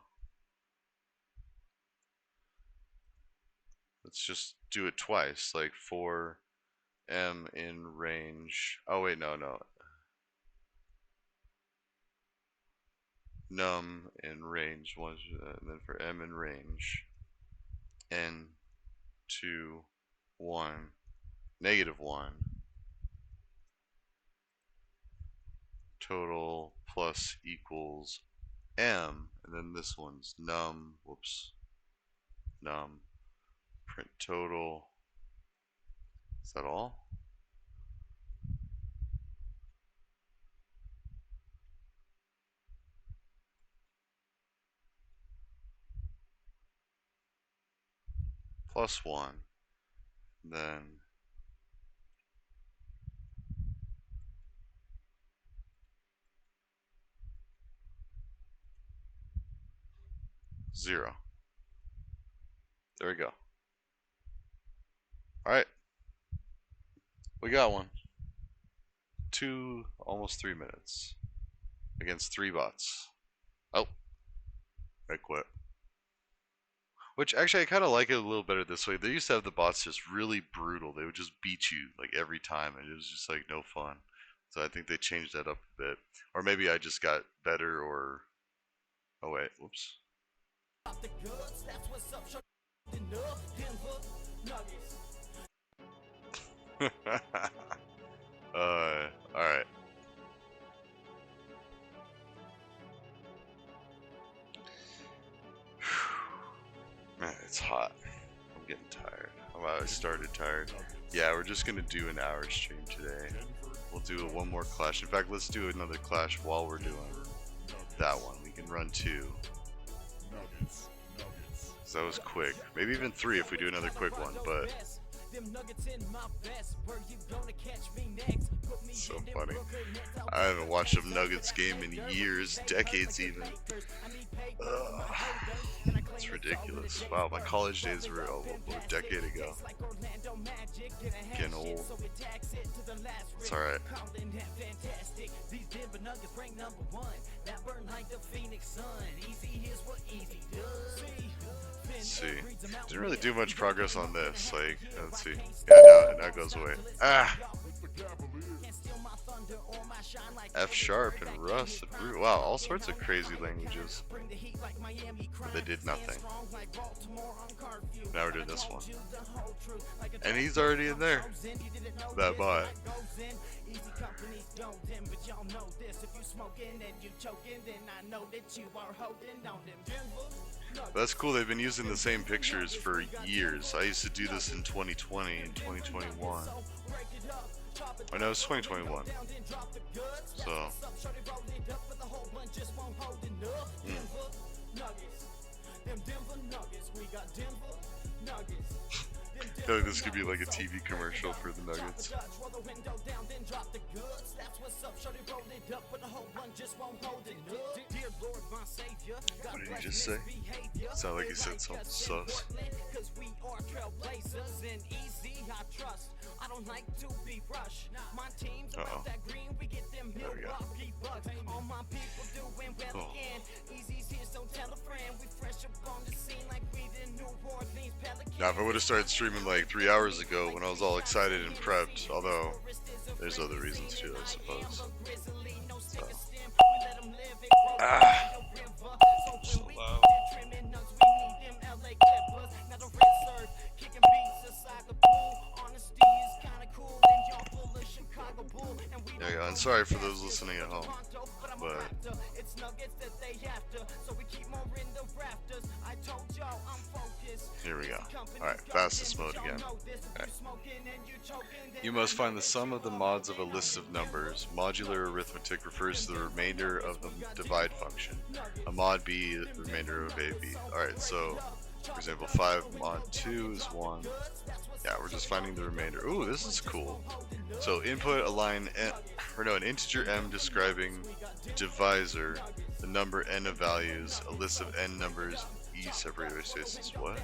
Let's just do it twice, like 4m in range. Oh wait, no. Num in range, and then for m in range, n 2 1 negative 1 total plus equals m, and then this one's num, num, print total. Is that all? Plus 1, then 0. There we go. Alright. We got one. Almost 3 minutes. Against 3 bots. Oh. I quit. Which actually I kind of like it a little better this way. They used to have the bots just really brutal. They would just beat you like every time, and it was just like no fun. So I think they changed that up a bit, or maybe I just got better. Or oh wait, whoops. All right. Man, it's hot. I'm getting tired. I started tired. Yeah, we're just gonna do an hour stream today. We'll do one more clash. In fact, let's do another clash while we're doing that one. We can run 2. So that was quick. Maybe even 3 if we do another quick one, but so funny. I haven't watched a Nuggets game in years, decades even. It's ridiculous. Wow, my college days were a decade ago. Getting old. It's alright. Let's see. Didn't really do much progress on this. Like, let's see. Yeah, now it goes away. Ah! F sharp and Rust. Wow, all sorts of crazy languages. But they did nothing. Now we're doing this one. And he's already in there. That bot. That's cool. They've been using the same pictures for years. I used to do this in 2020 and 2021. I know it's 2021. So. I feel like this could be like a TV commercial for the Nuggets. What did he just say? Sound like he said something sus. Uh-oh. There we go. Oh. Now, if I would have started streaming like 3 hours ago when I was all excited and prepped, although there's other reasons too, I suppose. So. Ah! So loud. There you go. And sorry for those listening at home, but here we go. Alright, fastest mode again. Okay. You must find the sum of the mods of a list of numbers. Modular arithmetic refers to the remainder of the divide function. A mod B, the remainder of A, B. Alright, so, for example, 5 mod 2 is 1. Yeah, we're just finding the remainder. Ooh, this is cool. So input a line n, or no, an integer m describing divisor, the number n of values, a list of n numbers, e separated by spaces. What?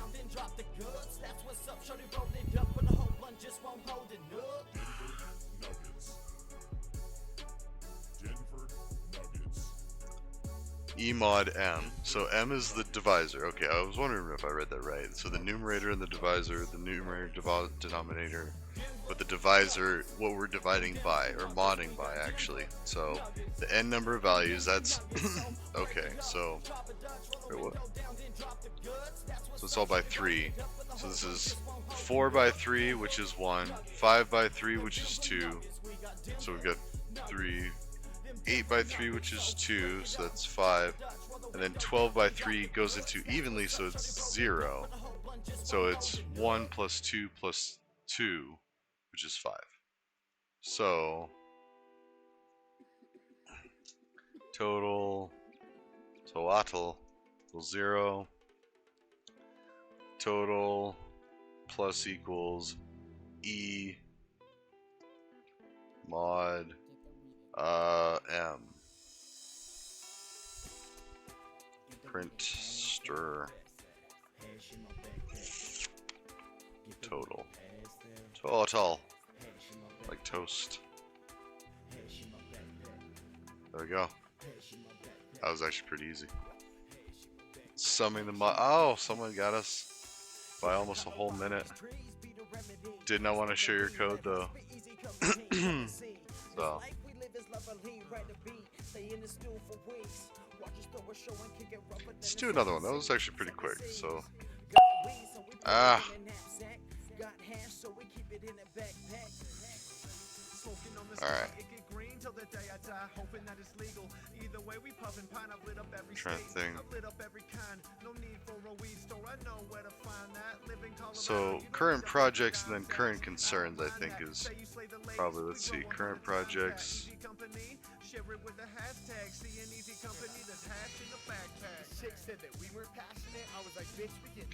E mod m. So m is the divisor. Okay, I was wondering if I read that right. So the numerator and the divisor, the numerator denominator, but the divisor, what we're dividing by, or modding by actually. So the n number of values, that's okay, so wait, what? So it's all by 3. So this is 4 by 3, which is 1, 5 by 3, which is 2. So we've got 3. 8 by 3, which is 2, so that's 5, and then 12 by 3 goes into evenly, so it's 0. So it's 1 plus 2 plus 2, which is 5. So total equals 0. Total plus equals E mod m. Print stir total like toast. There we go. That was actually pretty easy. Summing the mod. Oh, someone got us by almost a whole minute. Did not want to share your code though. So. Let's do another one. That was actually pretty quick. So. Alright. Trying to think. So current projects and then current concerns, I think, is probably, let's see, current projects.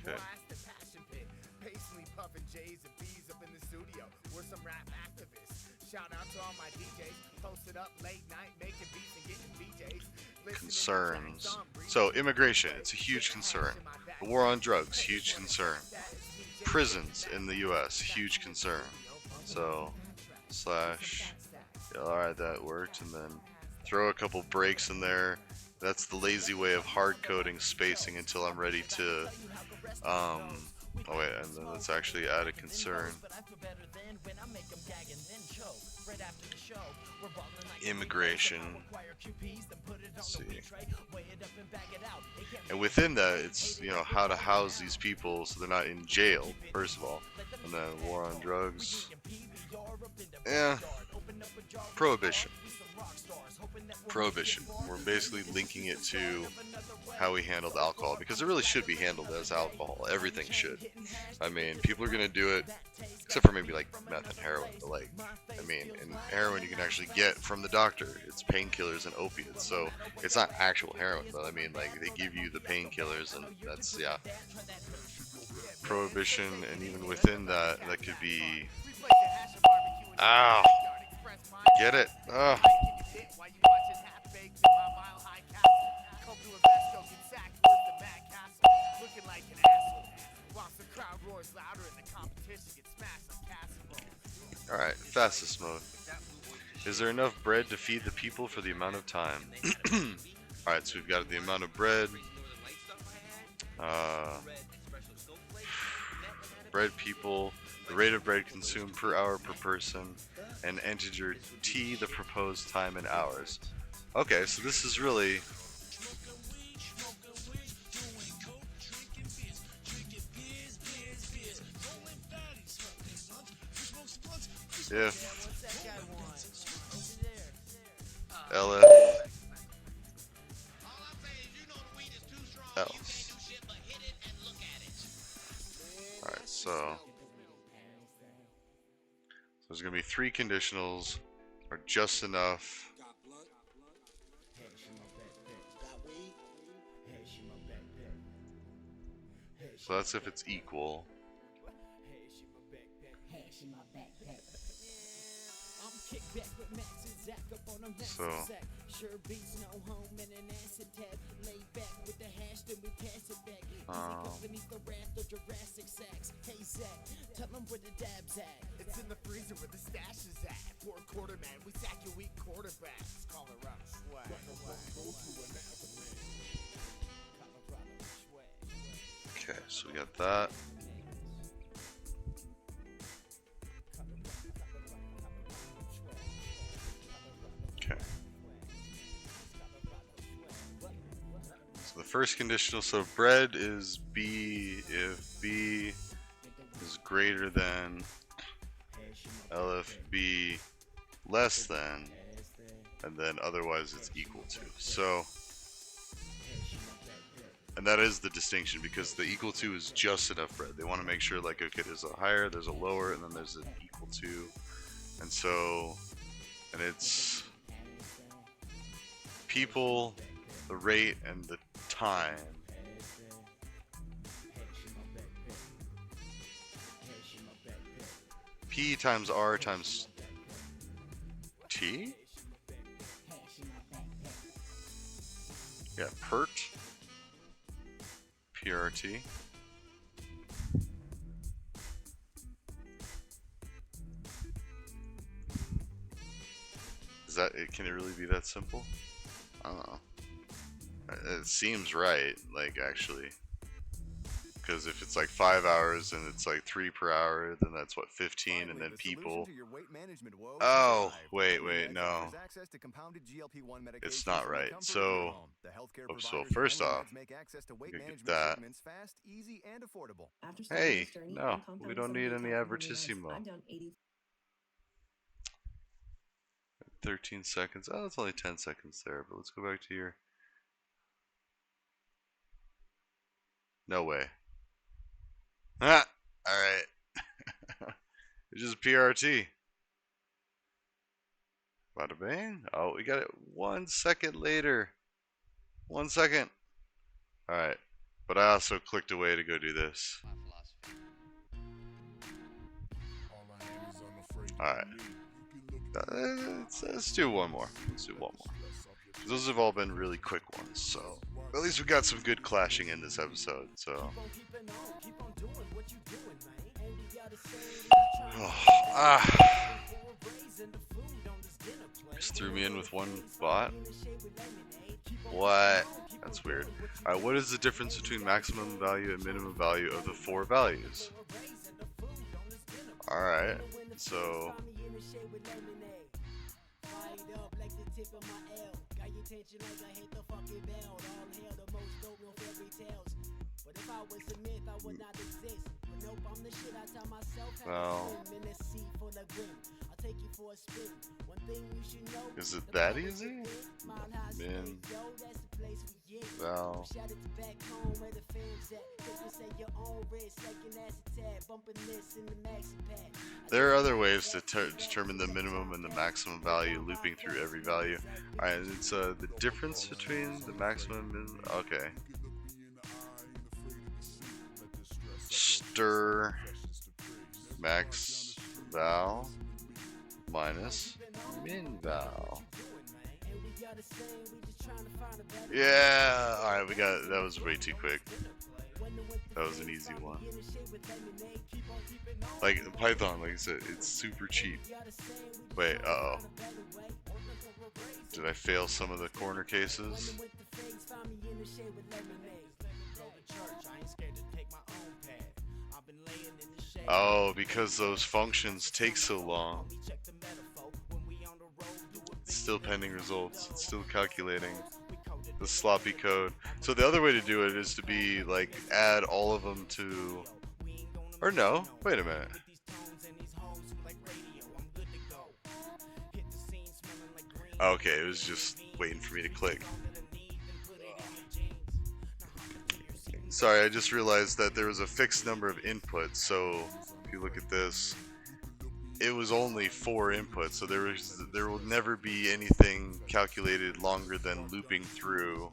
Okay. Concerns. So immigration, it's a huge concern. The war on drugs, huge concern. Prisons in the US, huge concern. So slash, yeah, alright, that worked, and then throw a couple breaks in there. That's the lazy way of hard coding spacing until I'm ready to oh wait, and then let's actually add a concern. Immigration. Let's see. And within that, it's, you know, how to house these people so they're not in jail, first of all. And then war on drugs. Yeah. Prohibition. Prohibition. We're basically linking it to how we handled alcohol, because it really should be handled as alcohol. Everything should. I mean, people are gonna do it, except for maybe like meth and heroin. But like, I mean, in heroin you can actually get from the doctor. It's painkillers and opiates, so it's not actual heroin. But I mean, like, they give you the painkillers, and that's, yeah. Prohibition, and even within that, that could be. Ow! Get it? Ugh. Alright, fastest mode. Is there enough bread to feed the people for the amount of time? Alright, so we've got the amount of bread. Bread people, the rate of bread consumed per hour per person, and integer t, the proposed time in hours. Okay, so this is really... if LF else. Alright, so there's going to be 3 conditionals, or just enough. So that's if it's equal. So it's in the freezer where the stash is at. For a quarter man, we sack your weak quarterbacks. Call her up, swag. okay, so we got that. Okay. So the first conditional, so bread is B if B is greater than LFB less than, and then otherwise it's equal to. So, and that is the distinction, because the equal to is just enough bread. They want to make sure, like, okay, there's a higher, there's a lower, and then there's an equal to. And so, and it's people, the rate, and the time. P times R times T? Yeah, PERT. PRT. Is that it? Can it really be that simple? I don't know. It seems right, like actually. Because if it's like 5 hours and it's like 3 per hour, then that's what, 15, and then people. Oh, wait, no. It's not right. So, first off, you get that. Hey, no, we don't need any advertisimo. 13 seconds. Oh, it's only 10 seconds there, but let's go back to your. No way. Ah, alright. It's just PRT. Bada bang. Oh, we got it 1 second later. 1 second. Alright. But I also clicked away to go do this. Alright. Let's do one more. Let's do one more. Those have all been really quick ones, so at least we got some good clashing in this episode, so. Just threw me in with one bot. What? That's weird. Alright, what is the difference between maximum value and minimum value of the 4 values? Alright, so. Well, is it that easy? Min, val. There are other ways to determine the minimum and the maximum value, looping through every value. Alright, it's the difference between the maximum and. Okay. Stir max val minus min val. Yeah, alright, we got that was way too quick. That was an easy one. Like Python, like I said, it's super cheap. Wait, uh-oh. Did I fail some of the corner cases? Oh, because those functions take so long. It's still pending results. It's still calculating the sloppy code. So the other way to do it is to be like add all of them to, or no, wait a minute. Okay, it was just waiting for me to click. Sorry, I just realized that there was a fixed number of inputs, so if you look at this, it was only 4 inputs, so there will never be anything calculated longer than looping through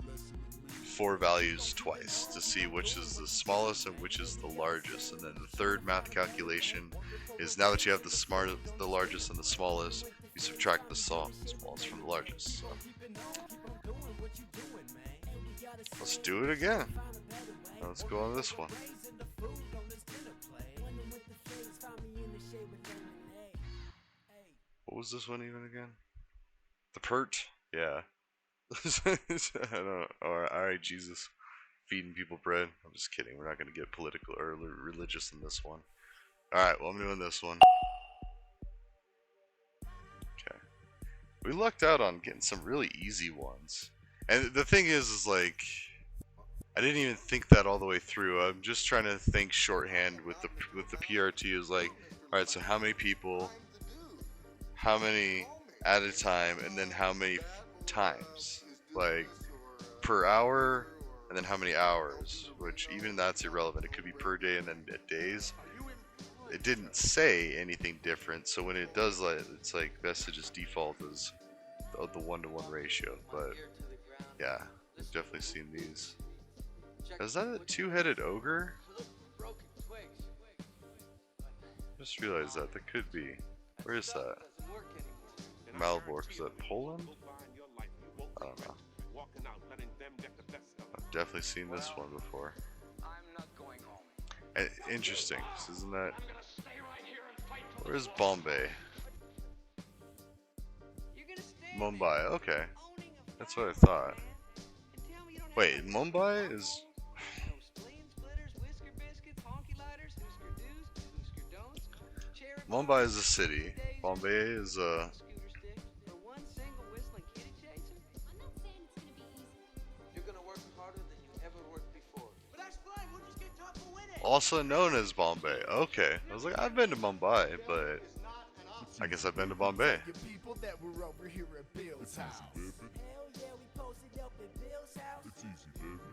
4 values twice to see which is the smallest and which is the largest. And then the third math calculation is, now that you have the largest and the smallest, you subtract the smallest from the largest. So. Let's do it again. Let's go on this one. What was this one even again? The PERT? Yeah. I don't know. Alright, Jesus. Feeding people bread. I'm just kidding. We're not going to get political or religious in this one. Alright, well, I'm doing this one. Okay. We lucked out on getting some really easy ones. And the thing is like, I didn't even think that all the way through. I'm just trying to think shorthand with the PRT. Is like, all right, so how many people, how many at a time, and then how many times, like per hour, and then how many hours. Which even that's irrelevant. It could be per day and then days. It didn't say anything different. So when it does that, it's like best to just default as the 1-to-1 ratio. But yeah, we've definitely seen these. Is that a 2-headed ogre? Just realized that. That could be. Where is that? Malbork. Is that Poland? I don't know. I've definitely seen this one before. Interesting. Isn't that... Where's Bombay? Mumbai. Okay. That's what I thought. Wait, Mumbai is. Mumbai is a city. Bombay is a. Also known as Bombay. Okay. I was like, I've been to Mumbai, but I guess I've been to Bombay.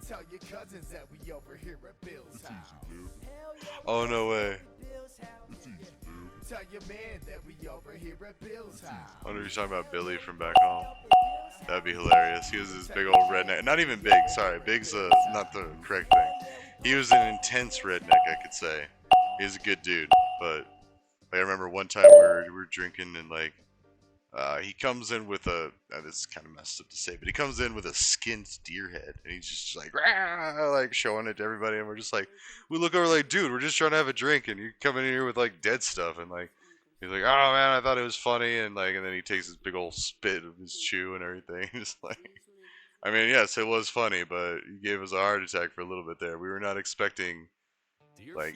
Tell your cousins that we over here at Bill's house. Oh, no way. Tell your man that we over here at Bill's house. I wonder if you're talking about Billy from back home. That'd be hilarious. He was this big old redneck. Not even big, sorry. Big's not the correct thing. He was an intense redneck, I could say. He was a good dude, but I remember one time we were drinking and like, he comes in with a, this is kind of messed up to say, but he comes in with a skinned deer head, and he's just like, rah, like showing it to everybody, and we're just like, we look over like, dude, we're just trying to have a drink, and you come in here with like dead stuff, and like, he's like, oh man, I thought it was funny, and like, and then he takes this big old spit of his chew and everything, just like, I mean, yes, it was funny, but he gave us a heart attack for a little bit there. We were not expecting, like,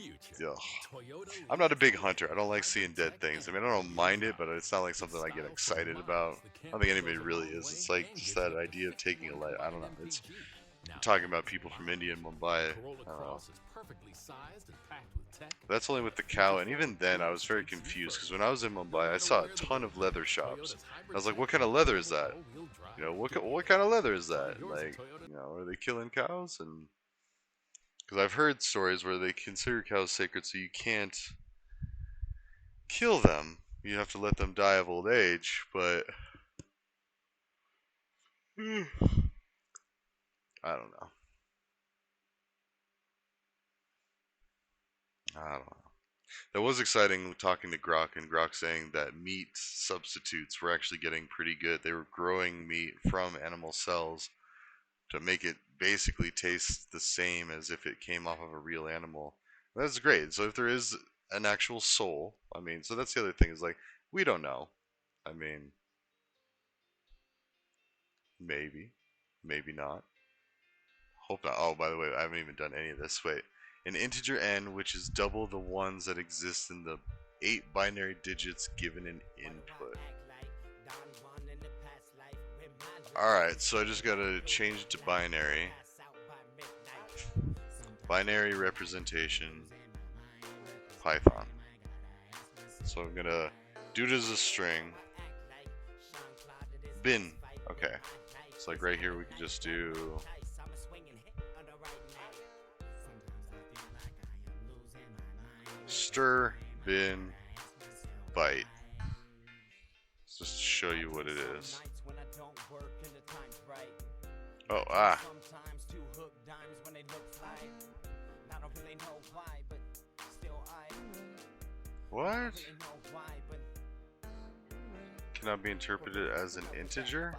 I'm not a big hunter. I don't like seeing dead things. I mean, I don't mind it, but it's not like something I get excited about. I don't think anybody really is. It's like just that idea of taking a life. I don't know. It's I'm talking about people from India and Mumbai. I don't know. That's only with the cow, and even then I was very confused because when I was in Mumbai, I saw a ton of leather shops. I was like, what kind of leather is that? You know, what kind of leather is that? Like, you know, are they killing cows? And because I've heard stories where they consider cows sacred, so you can't kill them. You have to let them die of old age, but I don't know. I don't know. That was exciting talking to Grok, and Grok saying that meat substitutes were actually getting pretty good. They were growing meat from animal cells to make it basically taste the same as if it came off of a real animal. That's great. So if there is an actual soul, I mean, so that's the other thing is like, we don't know. I mean, maybe, maybe not. Hope not. Oh, by the way, I haven't even done any of this. Wait. An integer n, which is double the ones that exist in the 8 binary digits given an input. Alright, so I just gotta change it to binary. Binary representation, Python. So I'm gonna do it as a string. Bin. Okay. So like right here we can just do stir bin byte. Just to show you what it is. Oh, ah. What? Cannot be interpreted as an integer?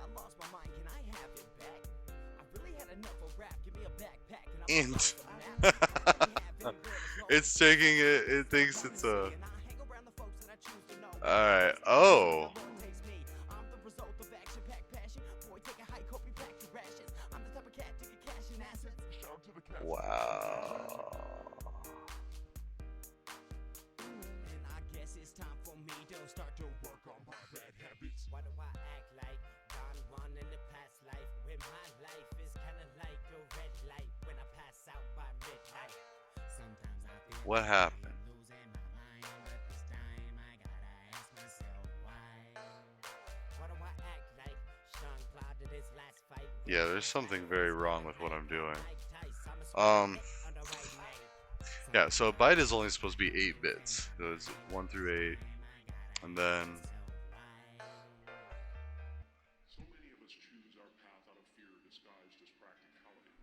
Int. It's taking it, it thinks it's a... Alright, oh! Wow. What happened? Yeah, there's something very wrong with what I'm doing. Yeah, so a byte is only supposed to be 8 bits. So it's 1 through 8. And then... So many of us choose our path out of fear disguised as practicality.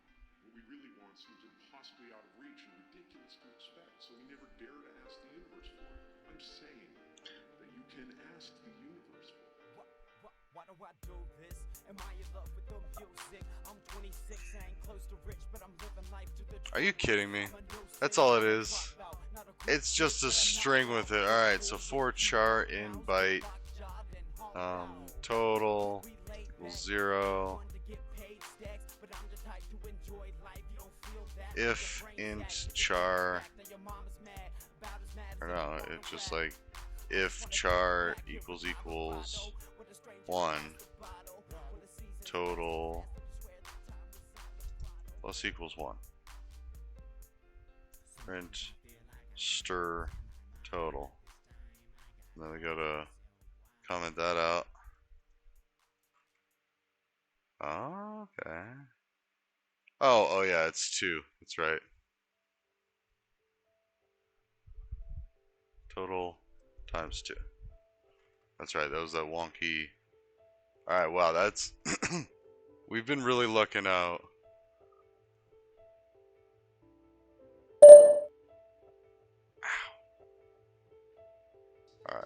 What we really want seems impossibly out of reach and ridiculous to expect, so we never dare to ask the universe for it. I'm saying that you can ask the universe for it. Why do I do this? Am I in love with the music? I'm 26, I ain't close to rich, but I'm living life to the... Are you kidding me? That's all it is. It's just a string with it. Alright, so for char in byte, total equals 0. if int char, or no, it's just like if char equals 1 total plus equals 1. Print stir total. And then we gotta comment that out. Oh, okay. Oh yeah, it's 2. That's right. Total times 2. That's right. That was that wonky. All right. Wow. That's. We've been really looking out. All right.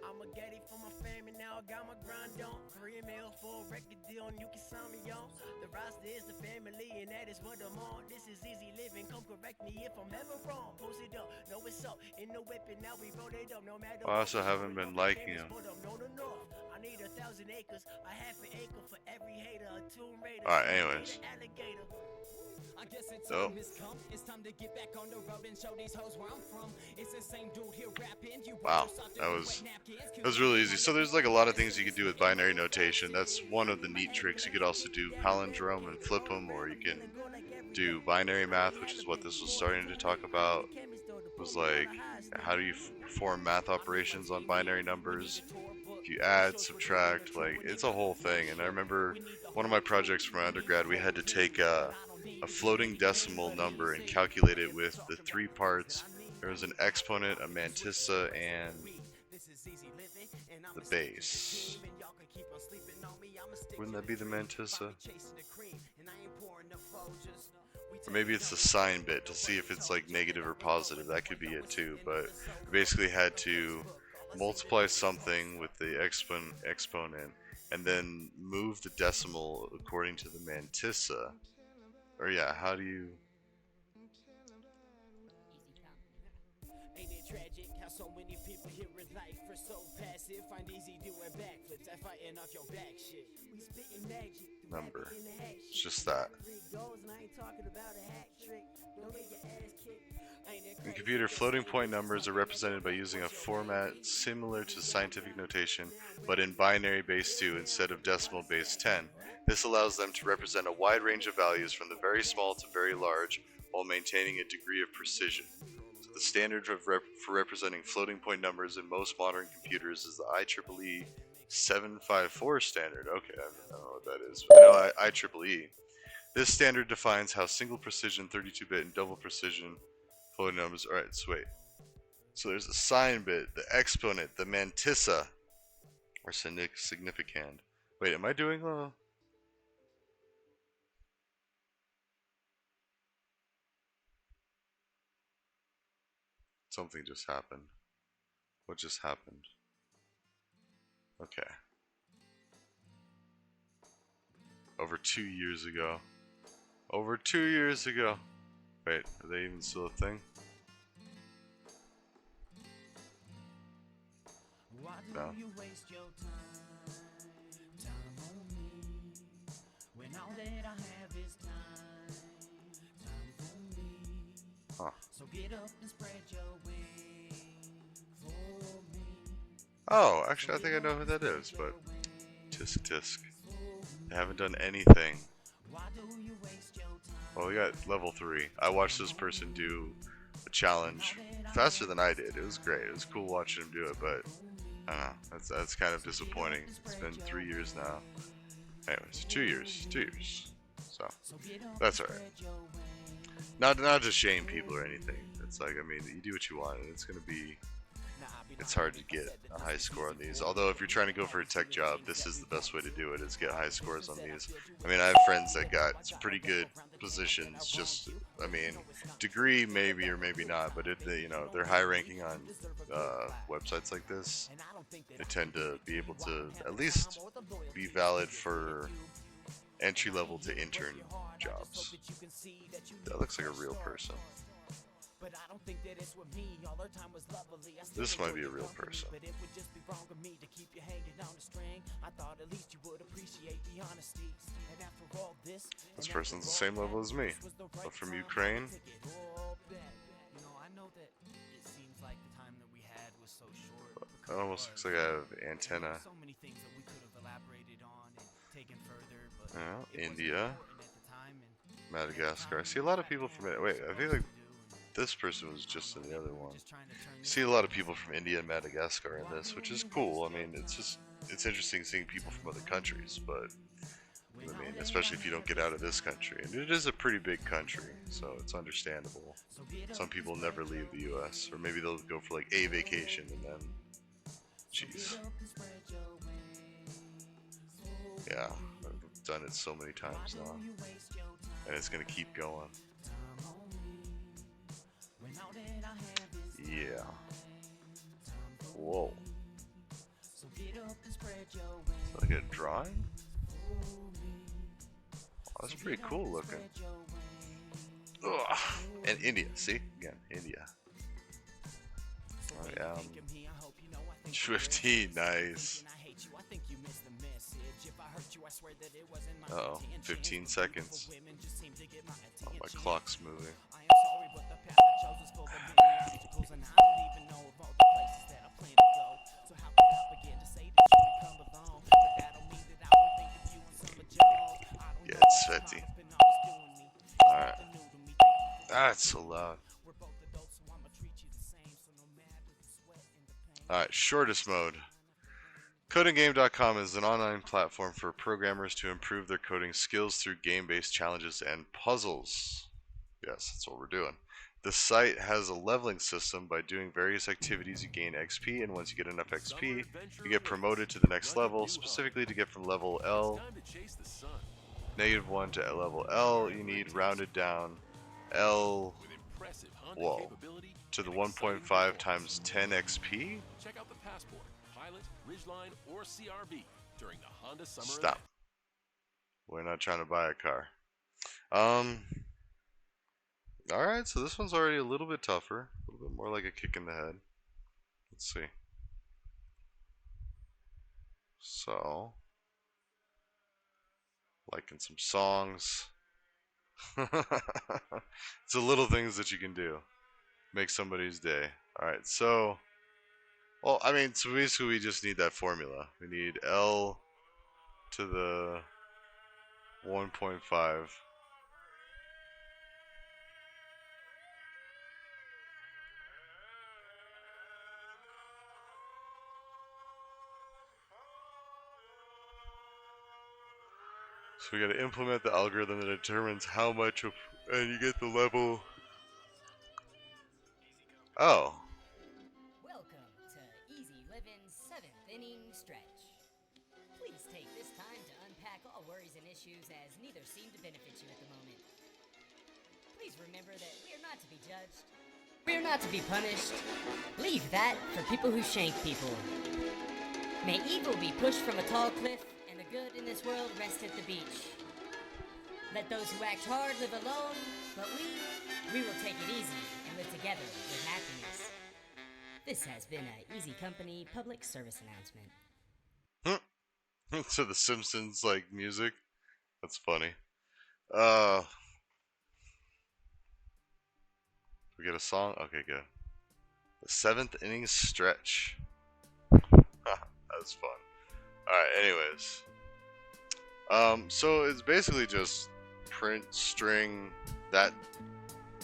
I'ma get it for my family now. I got my grind on. 3 mil for a record deal, and you can sign me on. The roster is the family, and that is what I'm on. This is easy living. Come correct me if I'm ever wrong. Post it up, know it's up. In the whip, and now we roll it up. No matter. I also haven't been liking him. I need 1,000 acres, a half an acre for every hater, a Tomb Raider. All right. Anyways. I guess it's Oh. time has come. It's time to get back on the road and show these hoes where I'm from. It's the same dude here rapping. Wow, that was really easy. So there's like a lot of things you could do with binary notation. That's one of the neat tricks. You could also do palindrome and flip them, or you can do binary math, which is what this was starting to talk about. It was like, how do you perform math operations on binary numbers? If you add, subtract, like it's a whole thing. And I remember one of my projects for my undergrad, we had to take a floating decimal number and calculate it with the 3 parts. There was an exponent, a mantissa, and the base. Wouldn't that be the mantissa? Or maybe it's the sign bit to see if it's like negative or positive. That could be it too. But we basically had to multiply something with the exponent and then move the decimal according to the mantissa. Or yeah, how do you... Ain't it tragic how so many people here in life are so passive? Find easy doing backflips and fighting off your back shit. We spitting magic. Number. It's just that. In computer, floating point numbers are represented by using a format similar to scientific notation, but in binary base 2 instead of decimal base 10. This allows them to represent a wide range of values from the very small to very large while maintaining a degree of precision. So the standard for representing floating point numbers in most modern computers is the IEEE 754 standard. Okay, I don't know what that is, but I know IEEE. This standard defines how single precision 32-bit and double precision floating numbers. Alright, so wait. So there's a sign bit, the exponent, the mantissa, or significand. Wait, am I doing a... Something just happened. What just happened? Okay. Over 2 years ago. Over 2 years ago. Wait, are they even still a thing? No. Huh. So get up and spread your wings for me. Oh, actually I think I know who that is, but tisk tisk. I haven't done anything. Well, we got level 3. I watched this person do a challenge faster than I did. It was great. It was cool watching him do it, but I don't know. That's kind of disappointing. It's been 3 years now. Anyways, 2 years. 2 years. So that's alright. Not to shame people or anything. It's like, I mean, you do what you want, and it's gonna be... It's hard to get a high score on these. Although if you're trying to go for a tech job, this is the best way to do it, is get high scores on these. I mean, I have friends that got some pretty good positions, just, I mean, degree maybe or maybe not, but you know, they're high ranking on websites like this. They tend to be able to at least be valid for entry level to intern jobs. That looks like a real person. But I don't think that it's with me. All our time was lovely. This might be a real person. But it would just be wrong of me to keep you hanging on a string. I thought at least you would appreciate the honesty. And after all this person's the same level as me, but from Ukraine. You know, I know that it seems like the time that we had was so short. It almost looks like I have antenna. So many things that we could have elaborated on and taken further, but India, Madagascar. I see a lot of people from it. Wait, I feel like this person was just in the other one. See a lot of people from India and Madagascar in this, which is cool. I mean, it's interesting seeing people from other countries, but I mean, especially if you don't get out of this country. And it is a pretty big country, so it's understandable. Some people never leave the US, or maybe they'll go for like a vacation and then, jeez. Yeah, I've done it so many times now, and it's gonna keep going. Yeah. Whoa. Like a drawing? Oh, that's pretty cool looking. Ugh. And India, see? Again, India. Oh, 15, nice. Uh-oh, 15 seconds. Oh, my clock's moving. Yeah, it's Sveti. Alright. Ah, it's so loud. Alright, shortest mode. CodingGame.com is an online platform for programmers to improve their coding skills through game-based challenges and puzzles. Yes, that's what we're doing. The site has a leveling system. By doing various activities you gain XP, and once you get enough XP, you get promoted to the next level. Specifically, to get from level L -1 to level L, you need rounded down L, whoa, to the 1.5 times 10 XP? Check out the Passport, Pilot, Ridgeline, or CRV during the Honda Summer Stop. We're not trying to buy a car. Alright, so this one's already a little bit tougher. A little bit more like a kick in the head. Let's see. So, liking some songs. It's the little things that you can do. Make somebody's day. Alright, so, well, I mean, so basically we just need that formula. We need L to the 1.5. So we gotta implement the algorithm that determines how much of, and you get the level. Oh. Welcome to Easy Living's 7th inning stretch. Please take this time to unpack all worries and issues as neither seem to benefit you at the moment. Please remember that we are not to be judged. We are not to be punished. Leave that for people who shank people. May evil be pushed from a tall cliff, and the good in this world rest at the beach. Let those who act hard live alone, but we will take it easy and live together with happiness. This has been a Easy Company public service announcement. So the Simpsons like music? That's funny. We get a song? Okay, good. The 7th inning stretch. That's fun. Alright, anyways. So it's basically just print, string, that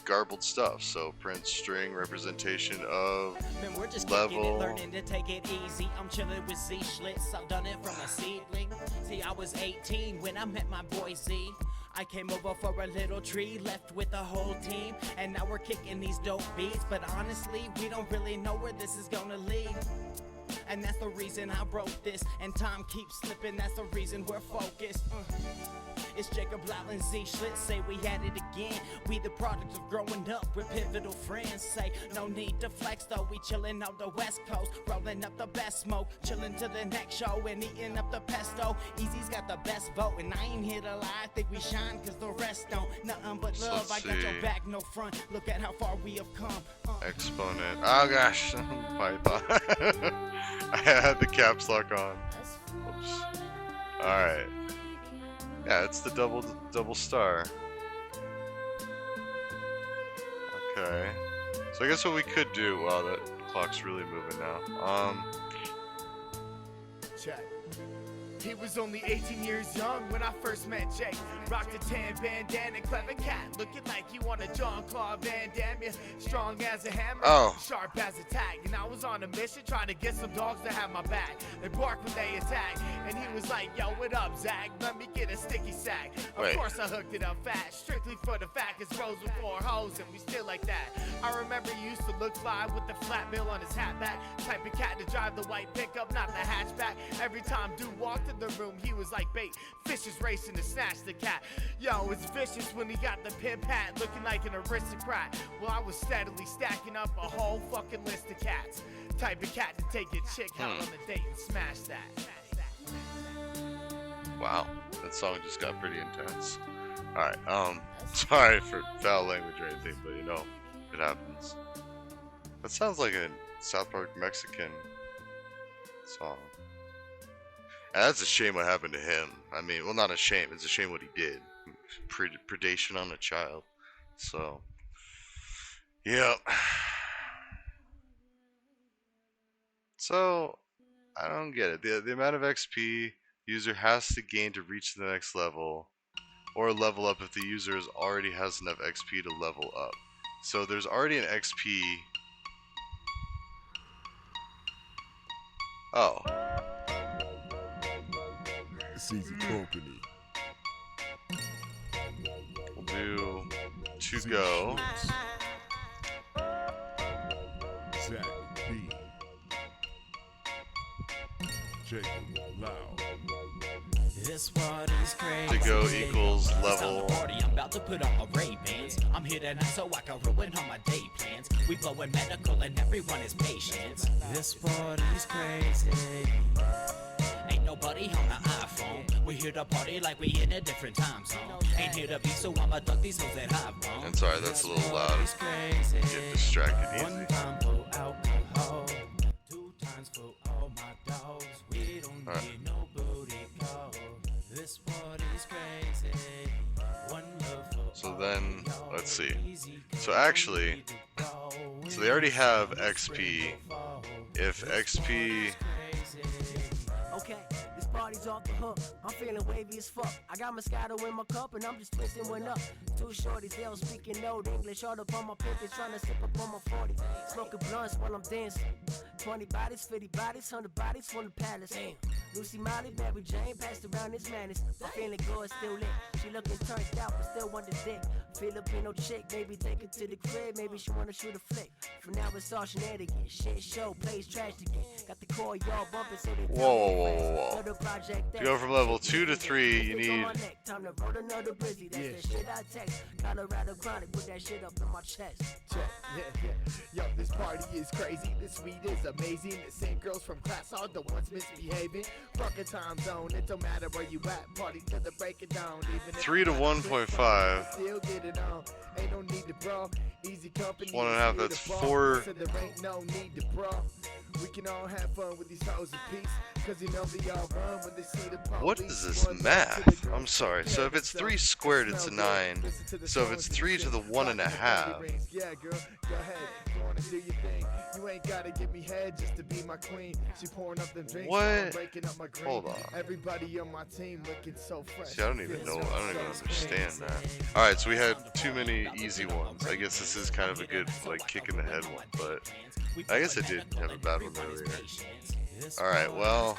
garbled stuff. So print, string, representation of Man, we're just level. Kicking it, learning to take it easy. I'm chilling with Z Schlitz. I've done it from a seedling. See, I was 18 when I met my boy Z. I came over for a little tree, left with the whole team, and now we're kicking these dope beats. But honestly, we don't really know where this is gonna lead. and that's the reason I wrote this. And time keeps slipping, that's the reason we're focused. It's Jacob Lyle and Z Schlitz, say we had it again. We the product of growing up with pivotal friends. Say no need to flex though, we chillin' on the west coast, rolling up the best smoke, chillin' to the next show and eating up the pesto. Easy's got the best vote, and I ain't here to lie, I think we shine cause the rest don't. Nothing but love, I got your back, no front. Look at how far we have come. Exponent. Oh gosh, Python. I had the caps lock on. Oops. Alright. Yeah, it's the double star. Okay. So I guess what we could do, wow, that clock's really moving now. Check. He was only 18 years young when I first met Jake. Rocked a tan bandana, clever cat, looking like you want a Jean-Claude Van Damme. Yeah, strong as a hammer, sharp as a tag. And I was on a mission trying to get some dogs to have my back. They bark when they attack, and he was like, yo, what up, Zach? Let me get a sticky sack. Of course I hooked it up fast, strictly for the fact it's rose with 4 hoes, and we still like that. I remember he used to look fly with the flat bill on his hat back. Type of cat to drive the white pickup, not the hatchback. Every time dude walked in the room, he was like bait. Fishes racing to snatch the cat. Yo, it's vicious when he got the pimp hat, looking like an aristocrat. Well, I was steadily stacking up a whole fucking list of cats. Type of cat to take your chick out on a date and smash that. Wow, that song just got pretty intense. Alright, sorry for foul language or anything, but you know, it happens. That sounds like a South Park Mexican song. And that's a shame what happened to him. I mean, well, not a shame. It's a shame what he did. Predation on a child. So, yeah. So, I don't get it. The amount of XP user has to gain to reach the next level, or level up if the user already has enough XP to level up. So there's already an XP. Oh. It's easy company. We'll do to go. Zach B. Jacob Loud. This party's crazy. To go equals level. I'm about to put on my Ray-Bans. I'm here tonight so I can ruin all my day plans. We blowing medical and everyone is patient. This party's crazy. Ain't nobody on the iPhone. We here to party like we in a different time zone. Ain't here to be, so I'ma duck these hoes that I've won. I'm sorry, that's a little loud. Get distracted easy. 1 time for alcohol, 2 times for all my dogs. We don't need no booty call. This party's crazy. 1 love for so then, let's see. So actually, so they already have XP. If XP... Okay, this party's off the hook. I'm feeling wavy as fuck. I got Moscato in my cup and I'm just twisting one up. 2 shorties, they don't speaking no English. All up on my pimpins, trying to sip up on my 40. Smoking blunts while I'm dancing. 20 bodies, 50 bodies, 100 bodies from the palace. Damn. Lucy Molly, Mary Jane, passed around this madness. I'm feeling good, still lit. She looking turned out, but still want the dick. Filipino chick, maybe take her to the crib. Maybe she wanna shoot a flick. For now it's all shenanigans. Shit show, plays trash again. Got the core y'all bumping so they Whoa. To go from level 2 to 3, you need... Time to roll another Brizzy. That's the shit I text. Colorado chronic, put that shit up in my chest. Yeah. Yo, this party is crazy. This weed is amazing. The same girls from class are the ones misbehaving. Fuck a time zone. It don't matter where you at. Party till the break it down. Even 3 to 1.5. Still get it on. Ain't no need to brawl. Easy company. 1.5. That's 4. So there ain't no need to brawl. We can all have fun with these hoes in peace. Cause you know they all run when they see the police. What is this math? I'm sorry. So if it's 3 squared, it's a 9. So if it's 3 to the 1.5. Yeah, girl, go ahead. Go on and do your thing. You ain't gotta give me head just to be my queen. She pouring up them drinks. What? Breaking up my green. Hold on. Everybody on my team looking so fresh. See, I don't even know. I don't even understand that. Alright, so we had too many easy ones. I guess this is kind of a good, like, kick in the head one, but I guess I did have a bad one earlier. Alright, well.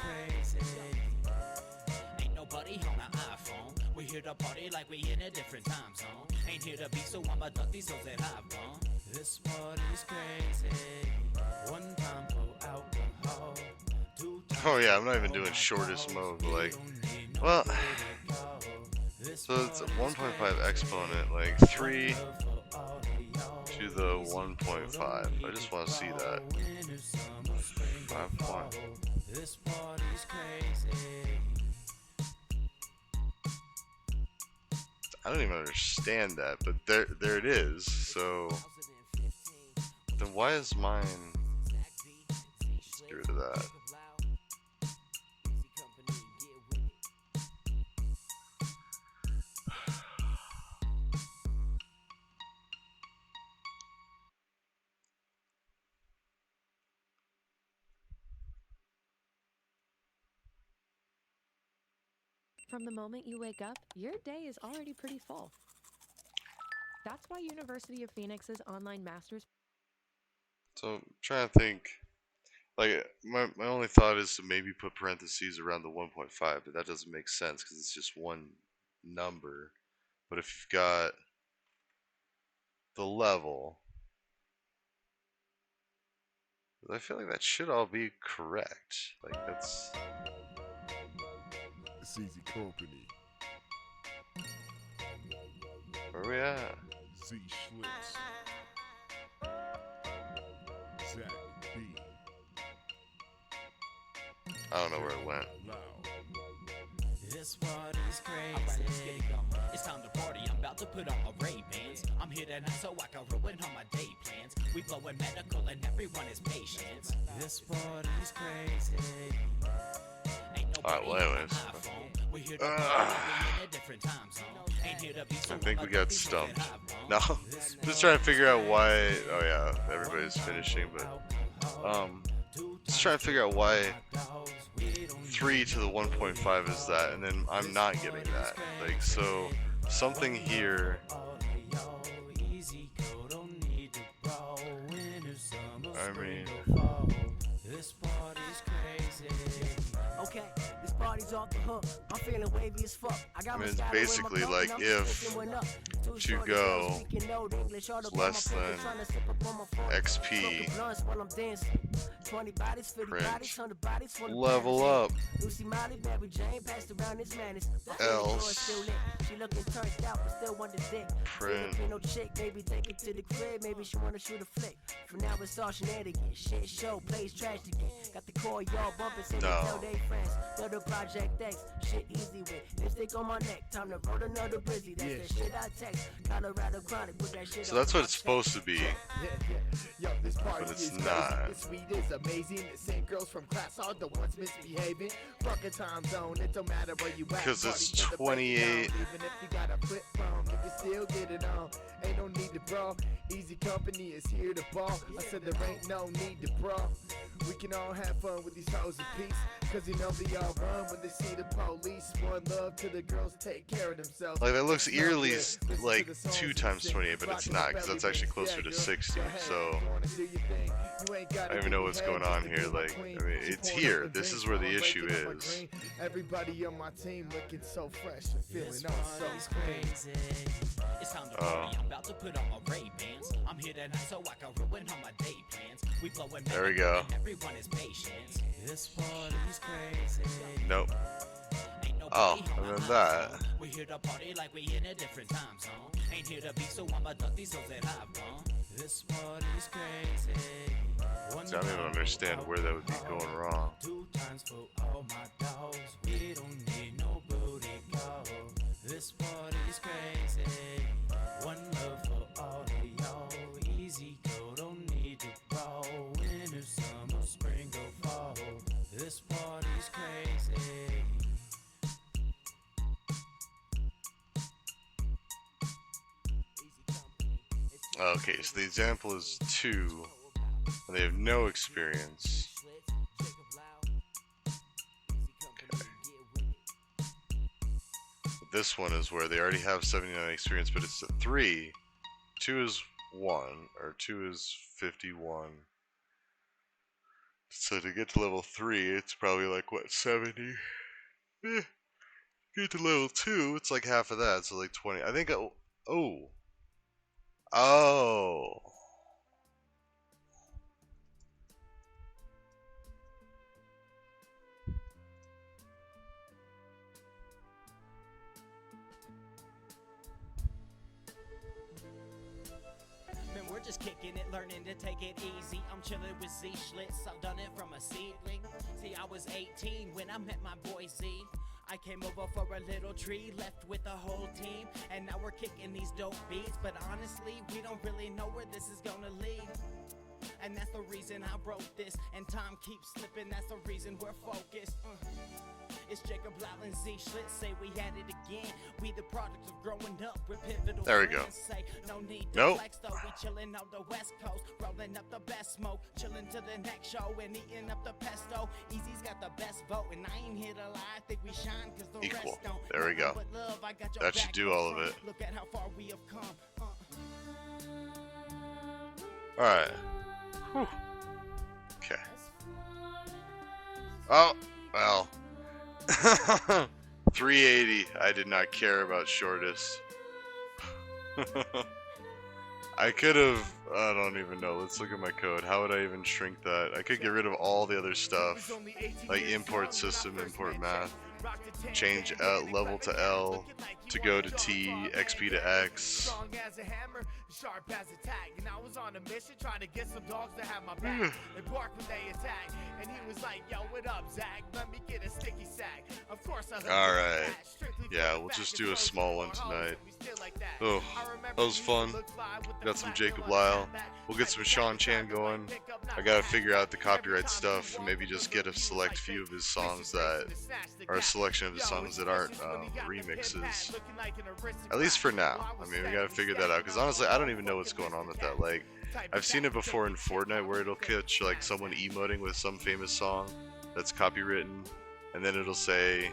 Ain't nobody on the iPhone. We here to party like we in a different time zone. Ain't here to be, so I'ma duck these hoes that I've won. This party's crazy. 1 time for alcohol, Oh yeah, I'm not even doing shortest mode, but like, well, so it's a 1.5 exponent, like 3 to the 1.5. I just want to see that. 5 point. I don't even understand that, but there it is. So then why is mine? Let's get rid of that. From the moment you wake up, your day is already pretty full. That's why University of Phoenix's online masters. So I'm trying to think. Like my only thought is to maybe put parentheses around the 1.5, but that doesn't make sense because it's just one number. But if you've got the level, I feel like that should all be correct. Like that's. It's easy company. Where we at? Z Schlitz. Zach B. I don't know where it went. This what is crazy. It's time to party. I'm about to put on my Ray-Bans. I'm here tonight so I can ruin all my day plans. We blowing medical and everyone is patients. This party is crazy. Alright, well anyways. I think we got stumped. No, just trying to figure out why. Oh yeah, everybody's finishing, but just trying to figure out why 3 to the 1.5 is that, and then I'm not getting that. Like, so something here. I mean, okay, this party's off the hook. I'm feeling wavy as fuck. I mean, it's basically like if to go is less than XP, print, level up, else, print, for now it's all shenanigans. Shit show plays trash again. Got the core y'all bumping so they tell they friends. They're the Project X, shit easy with. Lipstick on my neck, time to roll another busy. That's the shit I text. Colorado chronic with that shit. So that's what it's supposed to be, but it's not. This weed is amazing. The same girls from class are the ones misbehaving. Fuck a time zone, it don't matter where you at. Because it's 28. Even if you got a flip phone, you can still get it on. Ain't no need to brawl. Easy company is here to ball. I said there ain't no need to brawl. We can all have fun with these hoes in peace. Cause you know they all run when they see the police. One love to the girls, take care of themselves. Like that looks eerily like 2 times 28, but it's not, because that's actually closer to 60. So I don't even know what's going on here. Like, I mean, it's here. This is where the issue is. Everybody on my team looking so fresh and feeling so crazy. It's time to party. I'm about to put on my Ray-Bans. I'm here tonight so I can ruin all my day plans. We blowing there we go. Everyone is patient. This party is crazy. Nope. Oh, and then that. We here to party like we in a different time zone. Ain't here to be, so I'ma duck these hoes that I've gone. This party is crazy. See, I don't even understand where that would be going wrong. 2 times for all my dogs. We don't need no booty call. This party is crazy. One love for all of y'all. Easy go, don't need to brawl. Winter, summer, spring, or fall. This party is crazy. Okay, so the example is 2, and they have no experience. Okay. This one is where they already have 79 experience, but it's a 3. 2 is 1, or 2 is 51. So to get to level 3, it's probably like, what, 70? Get to level 2, it's like half of that, so like 20. I think, oh. Oh. just kicking it, learning to take it easy. I'm chilling with Z Schlitz, I've done it from a seedling. See, I was 18 when I met my boy Z. I came over for a little tree, left with the whole team, and now we're kicking these dope beats. But honestly, we don't really know where this is gonna lead. And that's the reason I wrote this, and time keeps slipping, that's the reason we're focused. It's Jacob Lyle and Z Schlitz, say we had it again. We the product of growing up with pivotal There we go. friends. Say, no need to Nope. flex though, we chillin' on the west coast, rolling up the best smoke, chillin' to the next show and eating up the pesto. Easy's got the best vote, and I ain't here to lie, I think we shine cause the Equal. rest don't. There we go. But love, I got your That should back do up all of front. it. Look at how far we have come. Alright. Whew. Okay. Oh, well. 380. I did not care about shortest. I could have. I don't even know. Let's look at my code. How would I even shrink that? I could get rid of all the other stuff, like import system, import math, change level to L, to go to T, XP to X. Strong as a hammer, sharp as a tag. And I was on a mission trying to get some dogs to have my back. They bark when they attack. And he was like, yo, what up, Zach? Let me get a sticky sack. Of course I Alright. Yeah, we'll just do a small one tonight. Oh, that was fun. Got some Jacob Lyle. We'll get some Sean Chan going. I gotta figure out the copyright stuff. Maybe just get a select few of his songs that are a selection of his songs that aren't remixes. At least for now. I mean, we gotta figure that out. Because honestly, I don't even know what's going on with that. Like, I've seen it before in Fortnite where it'll catch like someone emoting with some famous song that's copywritten, and then it'll say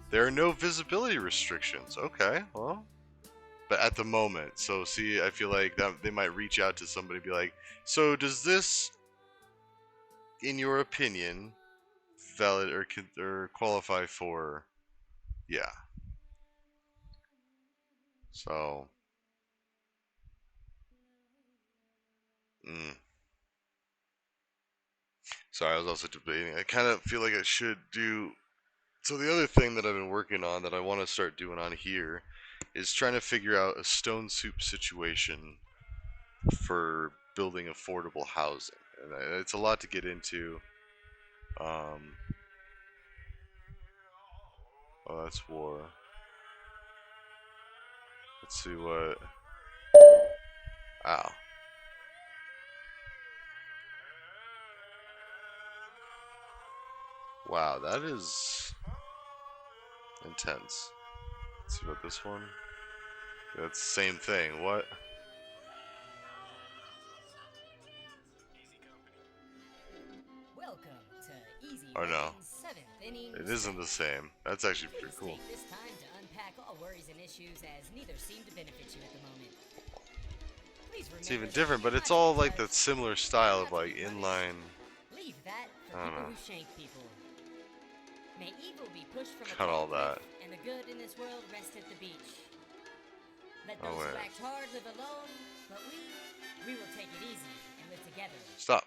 there are no visibility restrictions. Okay, well, but at the moment. So see, I feel like that they might reach out to somebody and be like, so does this, in your opinion, valid or qualify for, yeah. So, sorry, I was also debating. I kind of feel like I should do. So the other thing that I've been working on that I want to start doing on here is trying to figure out a stone soup situation for building affordable housing. And it's a lot to get into. Oh, that's war. Let's see what. Ow. Wow, that is intense. Let's see about this one. That's the same thing. What? Welcome to Easy Oh no. Living's 7th inning. It isn't the same. That's actually pretty cool. Take this time to unpack all worries and issues as neither seem to benefit you at the moment. Please remember It's even different, but it's all like that similar style of like inline. Leave that for I don't people know. who shank people. May evil be pushed from Cut a all tall that. cliff, and the good in this world rest at the beach. Let Oh, those who wait. act hard live alone, but we will take it easy and live together. Stop.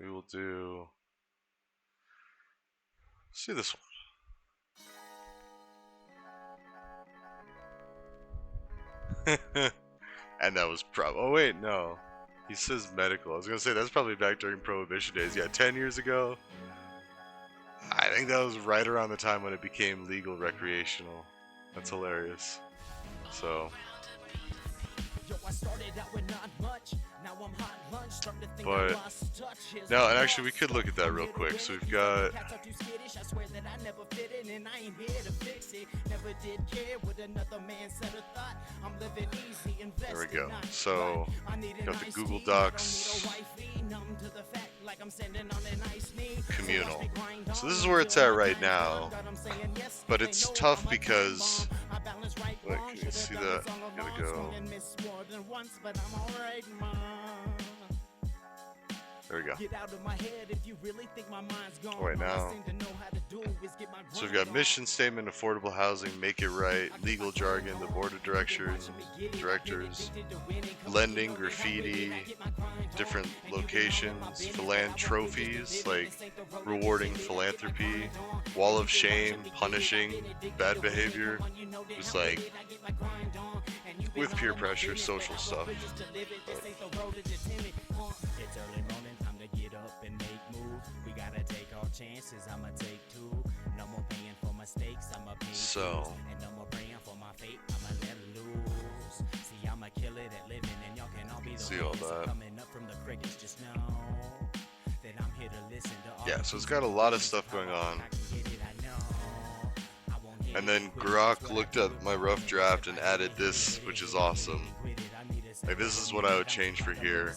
We will do. Let's see this one. And that was oh wait, no. He says medical. I was gonna say that's probably back during Prohibition days. Yeah, 10 years ago. I think that was right around the time when it became legal recreational. That's hilarious. So. But no, and actually we could look at that real quick. So we've got. There we go. So got the Google Docs communal. So this is where it's at right now. But it's tough because look, can you see that? Gotta go. There we go. Get out of my head if you really think my mind's gone. Wait, now. All I seem to know how to do is get my So we've grind got mission statement, affordable housing, make it right, legal jargon, the board of directors, lending, graffiti, different locations, philanthropies, like rewarding philanthropy, wall of shame, punishing bad behavior, just like with peer pressure, social stuff. It's early morning, time to get up and make moves. We gotta take our chances, I'ma take two. No more paying for mistakes, I'ma pay So, and no more praying for my fate, I'ma let loose. See, I'ma kill it at living, and y'all can all be the see all ones that. coming up from the crickets. Just know that I'm here to listen to all Yeah, so it's got a lot of stuff going on. And then Grok looked at my rough draft and added this, which is awesome. Like, this is what I would change for here.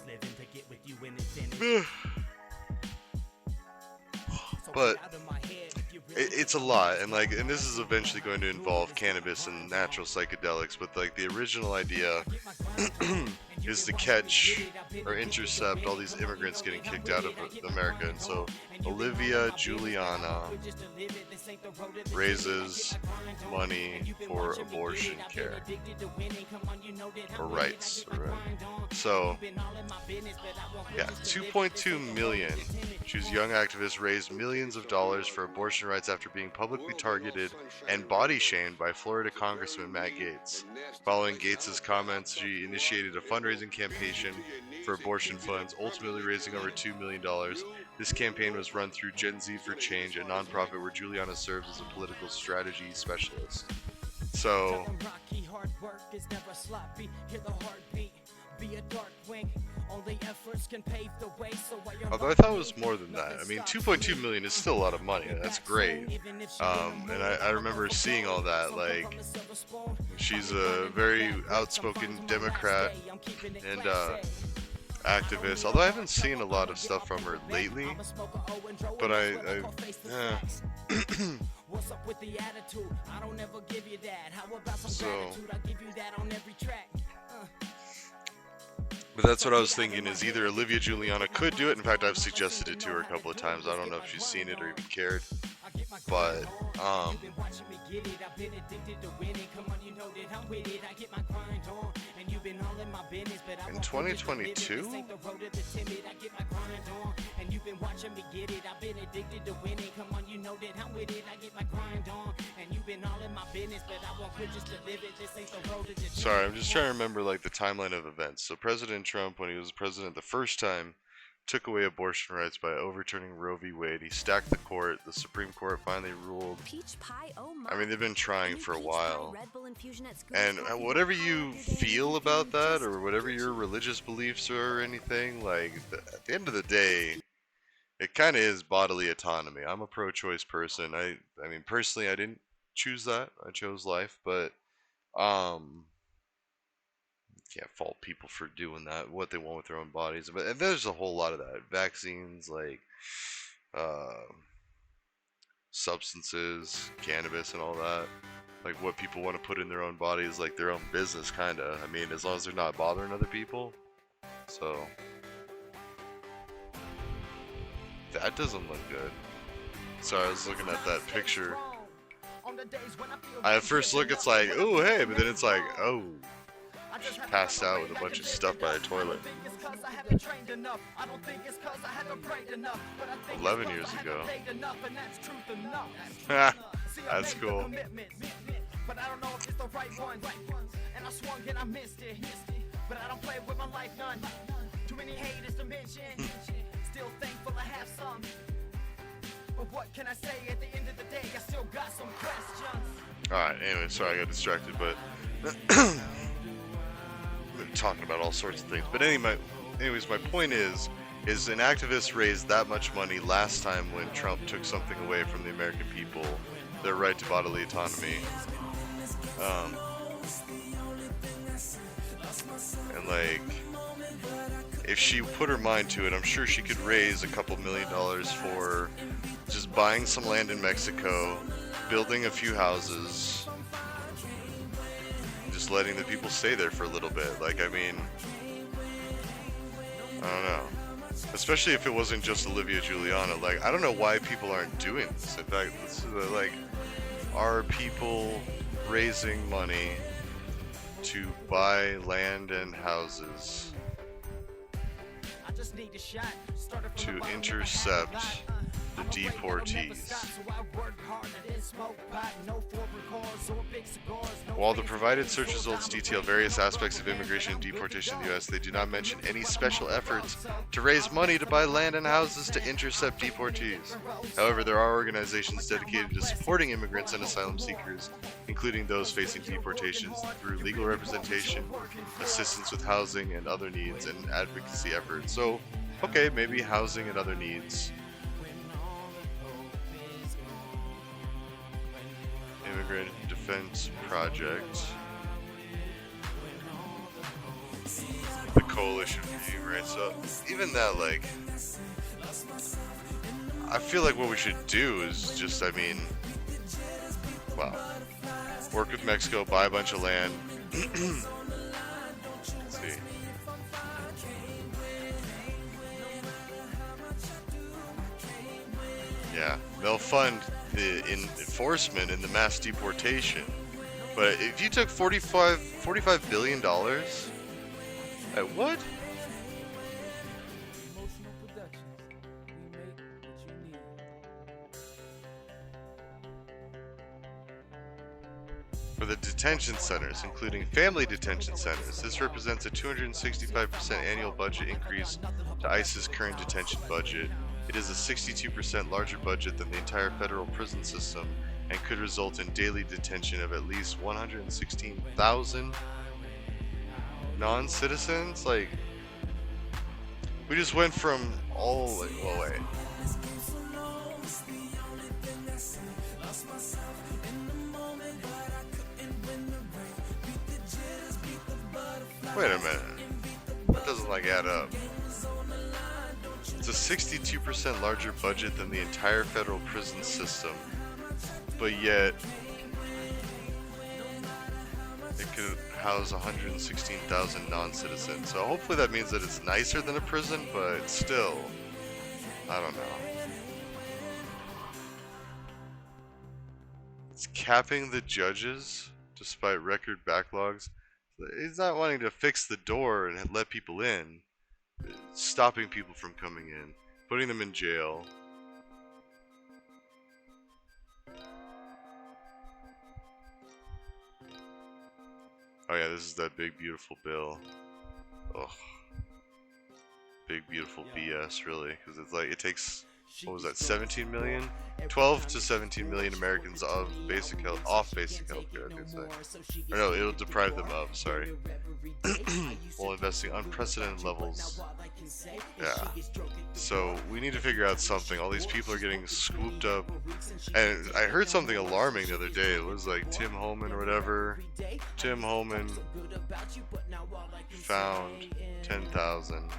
But it's a lot, and like, and this is eventually going to involve cannabis and natural psychedelics, but like the original idea is to catch or intercept all these immigrants getting kicked out of America. And so Olivia Juliana raises money for abortion care or rights. So yeah, 2.2 million. She's a young activist, raised millions of dollars for abortion rights after being publicly targeted and body shamed by Florida Congressman Matt Gaetz. Following Gaetz's comments, she initiated a fundraising campaign for abortion funds, ultimately raising over $2 million. This campaign was run through Gen Z for Change, a nonprofit where Juliana serves as a political strategy specialist. So, although I thought it was more than that. I mean, 2.2 million is still a lot of money. That's great. And I remember seeing all that. Like, she's a very outspoken Democrat and activist. Although I haven't seen a lot of stuff from her lately. But What's up with the attitude? I don't ever give you that. How about some gratitude? I give you that on every track. But that's what I was thinking, is either Olivia Juliana could do it. In fact, I've suggested it to her a couple of times. I don't know if she's seen it or even cared. But, in 2022? Sorry, I'm just trying to remember like the timeline of events. So President Trump, when he was president the first time, took away abortion rights by overturning Roe v. Wade. He stacked the court. The Supreme Court finally ruled. I mean, they've been trying for a while. And whatever you feel about that, or whatever your religious beliefs are or anything, like, at the end of the day, it kind of is bodily autonomy. I'm a pro-choice person. I mean, personally, I didn't choose that. I chose life, but can't fault people for doing that, what they want with their own bodies. But and there's a whole lot of that. Vaccines, like substances, cannabis, and all that. Like what people want to put in their own bodies, like their own business, kind of. I mean, as long as they're not bothering other people. So that doesn't look good. Sorry, I was looking at that picture. At first look, it's like, oh hey, but then it's like, oh, she passed out with a bunch of stuff by the toilet. 11 years ago. That's cool. But I don't know if it's the right one. And I swung and I missed it. But I don't play with my life none. Too many haters to mention. Still thankful I have some. But what can I say at the end of the day? I still got some questions. Alright, anyway, sorry I got distracted, but talking about all sorts of things. But anyways, my point is an activist raised that much money last time when Trump took something away from the American people, their right to bodily autonomy. And like, if she put her mind to it, I'm sure she could raise a couple $1 million for just buying some land in Mexico, building a few houses, just letting the people stay there for a little bit. Like, I mean, I don't know. Especially if it wasn't just Olivia Giuliana. Like, I don't know why people aren't doing this. In fact, this is like, are people raising money to buy land and houses to intercept the deportees? While the provided search results detail various aspects of immigration and deportation in the U.S., they do not mention any special efforts to raise money to buy land and houses to intercept deportees. However, there are organizations dedicated to supporting immigrants and asylum seekers, including those facing deportations, through legal representation, assistance with housing and other needs, and advocacy efforts. So, okay, maybe housing and other needs. Immigrant Defense Project. The Coalition for Human Rights. So even that, like, I feel like what we should do is just, I mean, wow, work with Mexico, buy a bunch of land. Let's see. Yeah, they'll fund the enforcement in the mass deportation. But if you took $45 billion at what? For the detention centers, including family detention centers, this represents a 265% annual budget increase to ICE's current detention budget. It is a 62% larger budget than the entire federal prison system and could result in daily detention of at least 116,000 non-citizens. Like, we just went from all, like, well, wait. Wait a minute. That doesn't, like, add up. It's a 62% larger budget than the entire federal prison system, but yet it could house 116,000 non-citizens. So hopefully that means that it's nicer than a prison, but still, I don't know. It's capping the judges despite record backlogs. He's not wanting to fix the door and let people in. Stopping people from coming in, putting them in jail. Oh yeah, this is that big beautiful bill. Ugh. Big beautiful BS, really, because it's like, it takes, what was that, 17 million? 12 to 17 million Americans off basic health care, I could say. Or no, it'll deprive them of, sorry. While investing unprecedented levels. Yeah. So we need to figure out something. All these people are getting swooped up. And I heard something alarming the other day. It was like Tim Holman or whatever. Tim Holman found 10,000.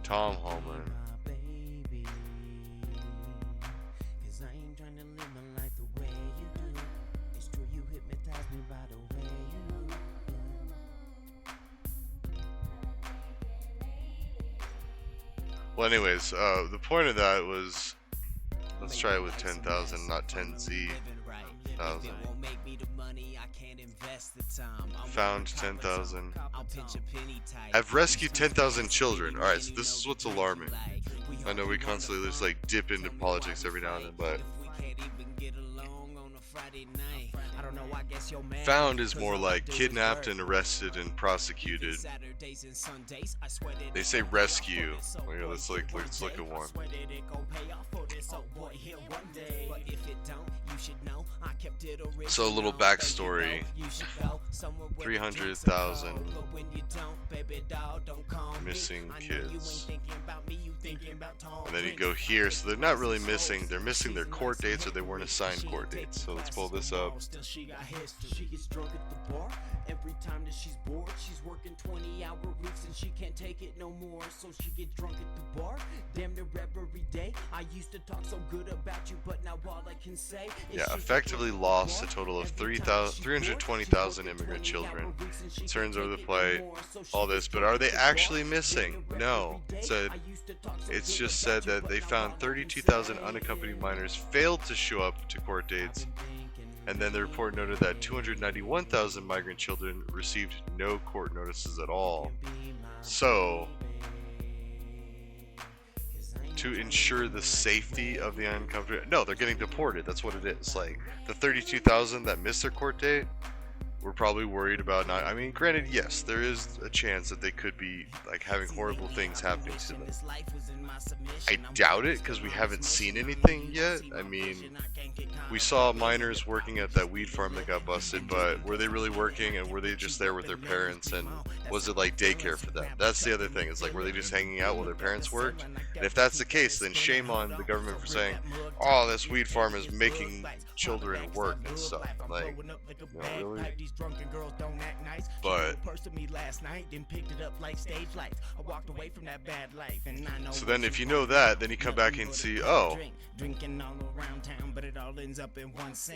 Tom Holman. Well, anyways, the point of that was, let's try it with 10,000, not 10Z. 1,000. Found 10,000. I've rescued 10,000 children. Alright, so this is what's alarming. I know we constantly just like dip into politics every now and then, but found is more like kidnapped and arrested and prosecuted. They say rescue. Well, yeah, let's look at one. So a little backstory. 300,000 missing kids. And then you go here, so they're not really missing, they're missing their court dates or they weren't assigned court dates. So let's pull this up. she got history. She gets drunk at the bar every time that she's bored. She's working 20-hour weeks and she can't take it no more. So she gets drunk at the bar damn near every day. I used to talk so good about you, but now all I can say is Yeah, effectively lost a total of 320,000 immigrant children. Concerns over the plight, all this, but are they actually missing? No. It's just said that they found 32,000 unaccompanied minors failed to show up to court dates, and then the report noted that 291,000 migrant children received no court notices at all. So, to ensure the safety of the unaccompanied, no, they're getting deported. That's what it is. Like, the 32,000 that missed their court date, we're probably worried about not. I mean, granted, yes, there is a chance that they could be like having horrible things happening to them. I doubt it because we haven't seen anything yet. I mean, we saw minors working at that weed farm that got busted, but were they really working and were they just there with their parents, and was it like daycare for them? That's the other thing. It's like, were they just hanging out while their parents worked? And if that's the case, then shame on the government for saying, oh, this weed farm is making children work and stuff. Like, you know, really? But so then if you know that, then you come back and see, oh,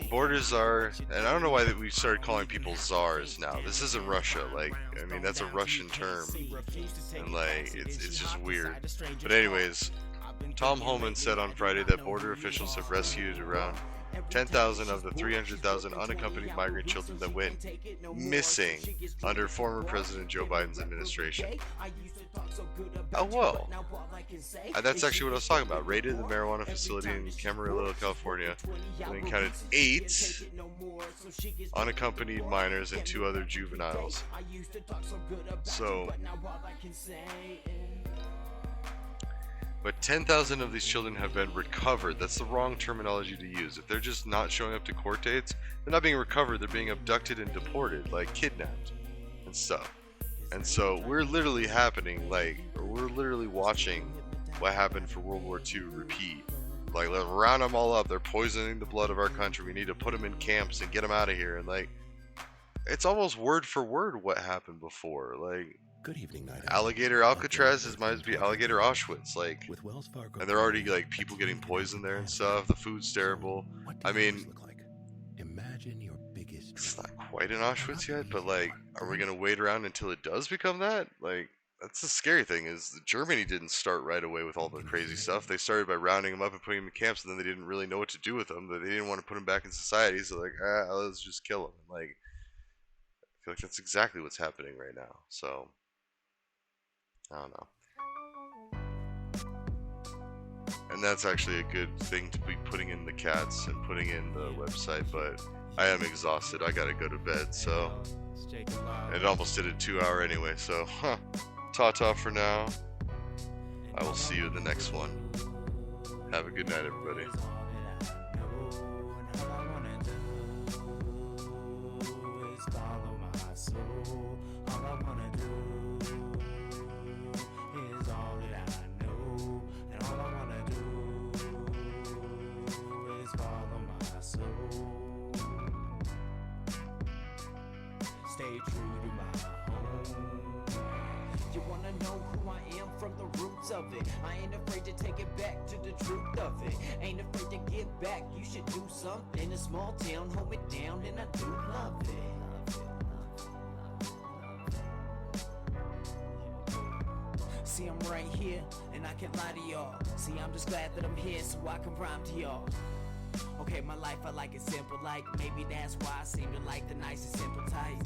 borders are, and I don't know why that we started calling people czars now. This isn't Russia. Like, I mean, that's a Russian term, and like, it's just weird. But anyways, Tom Homan said on Friday that border officials have rescued around 10,000 of the 300,000 unaccompanied migrant children that went missing under former President Joe Biden's administration. Oh, whoa. That's actually what I was talking about. Raided the marijuana facility in Camarillo, California, and then counted 8 unaccompanied minors and 2 other juveniles. So, but 10,000 of these children have been recovered. That's the wrong terminology to use. If they're just not showing up to court dates, they're not being recovered. They're being abducted and deported, like kidnapped and stuff. And so we're literally we're literally watching what happened for World War II repeat. Like, let's round them all up. They're poisoning the blood of our country. We need to put them in camps and get them out of here. And like, it's almost word for word what happened before. Like, good evening, night. Alligator Alcatraz might be Alligator Auschwitz. Like, with Wells Fargo, and they're already like people getting poisoned there and stuff. The food's terrible. I mean, imagine your biggest. It's not quite in Auschwitz yet, but like, are we gonna wait around until it does become that? Like, that's the scary thing, is Germany didn't start right away with all the crazy stuff. They started by rounding them up and putting them in camps, and then they didn't really know what to do with them. They didn't want to put them back in society, so like, let's just kill them. Like, I feel like that's exactly what's happening right now. So, I don't know. And that's actually a good thing to be putting in the cats and putting in the website, but I am exhausted. I gotta go to bed, so. And it almost did a 2-hour anyway, so, ta-ta for now. I will see you in the next one. Have a good night, everybody. Stay true to my home. You wanna know who I am from the roots of it. I ain't afraid to take it back to the truth of it. Ain't afraid to give back. You should do something. In a small town, hold it down, and I do love it. See, I'm right here, and I can't lie to y'all. See, I'm just glad that I'm here so I can rhyme to y'all. Okay, my life, I like it simple, like maybe that's why I seem to like the nice and simple type.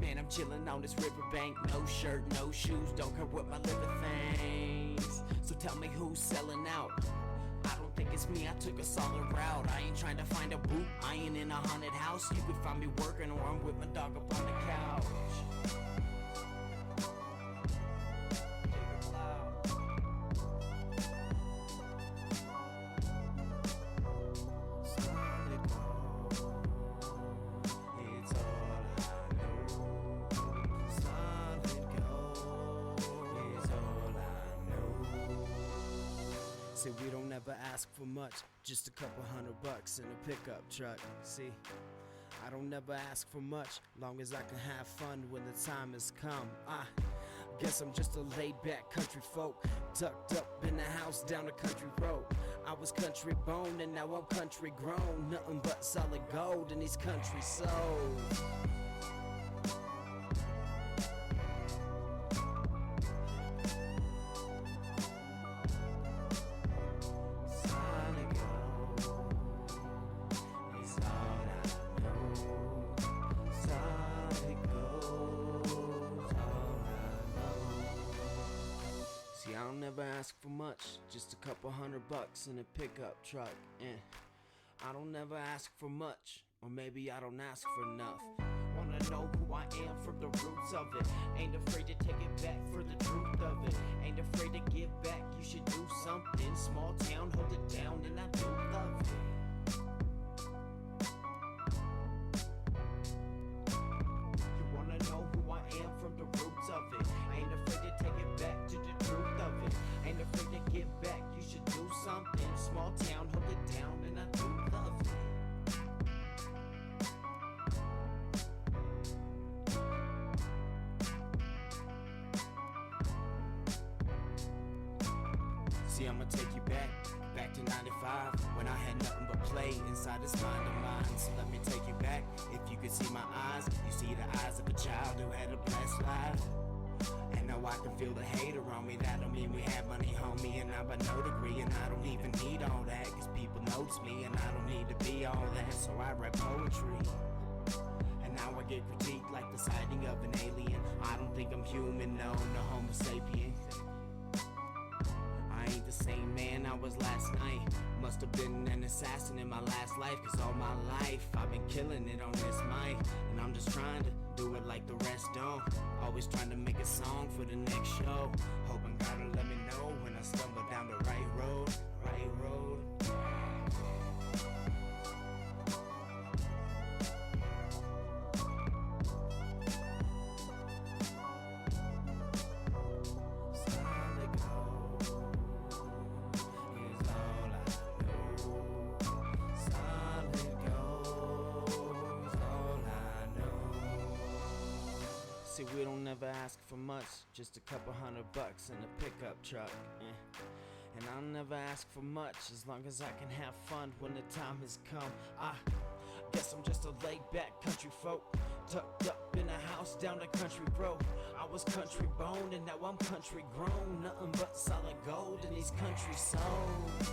Man, I'm chilling on this riverbank, no shirt, no shoes, don't care what my liver thinks. So tell me who's selling out. I don't think it's me, I took a solid route. I ain't trying to find a boot, I ain't in a haunted house. You can find me working or I'm with my dog up on the couch. See, we don't ever ask for much, just a couple $100 in a pickup truck. See, I don't never ask for much, long as I can have fun when the time has come. I guess I'm just a laid-back country folk, tucked up in the house down the country road. I was country born and now I'm country grown, nothing but solid gold in these country souls. See, I don't never ask for much, just a couple $100 in a pickup truck. I don't never ask for much, or maybe I don't ask for enough. Wanna know who I am from the roots of it. Ain't afraid to take it back for the truth of it. Ain't afraid to give back, you should do something. Small town, hold it down, and I do love it. You wanna know who I am from the roots of it. Ain't afraid to take it back to the truth of it. Ain't afraid to give back, you should do something. Small town, hold it down, and I do love it. See, I'ma take you back to 95, when I had nothing but play inside this mind of mine. So let me take you back. If you could see my eyes, you see the eyes of a child who had a blessed life. And now I can feel the hate around me. That don't mean we have money, homie, and I'm by no degree. And I don't even need all that, cause people notice me, and I don't need to be all that. So I write poetry, and now I get critiqued like the sighting of an alien. I don't think I'm human, no homo sapien. I ain't the same man I was last night. Must have been an assassin in my last life, cause all my life I've been killing it on this mic. And I'm just trying to do it like the rest don't. Always trying to make a song for the next show. Hoping God will let me know when I stumble down the right road. Right road. See, we don't never ask for much, just a couple $100 in a pickup truck. And I'll never ask for much, as long as I can have fun when the time has come. I guess I'm just a laid-back country folk, tucked up in a house down the country road. I was country born and now I'm country grown, nothing but solid gold in these country souls.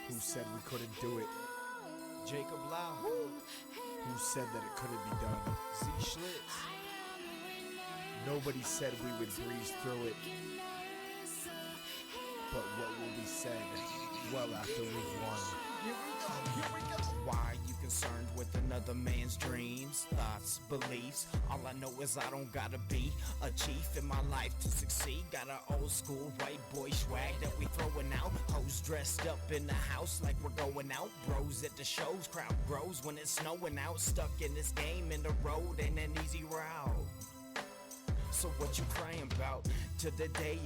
Who said we couldn't do it? Jacob Lau. Who said that it couldn't be done? Z Schlitz. Nobody said we would breeze through it. But what will be said well after we've won? Here we go. Why are you concerned with another man's dreams, thoughts, beliefs? All I know is I don't gotta be a chief in my life to succeed. Got an old school white boy swag that we throwing out. Hoes dressed up in the house like we're going out. Bros at the shows, crowd grows when it's snowing out. Stuck in this game and the road ain't an easy route. So what you crying about? To the day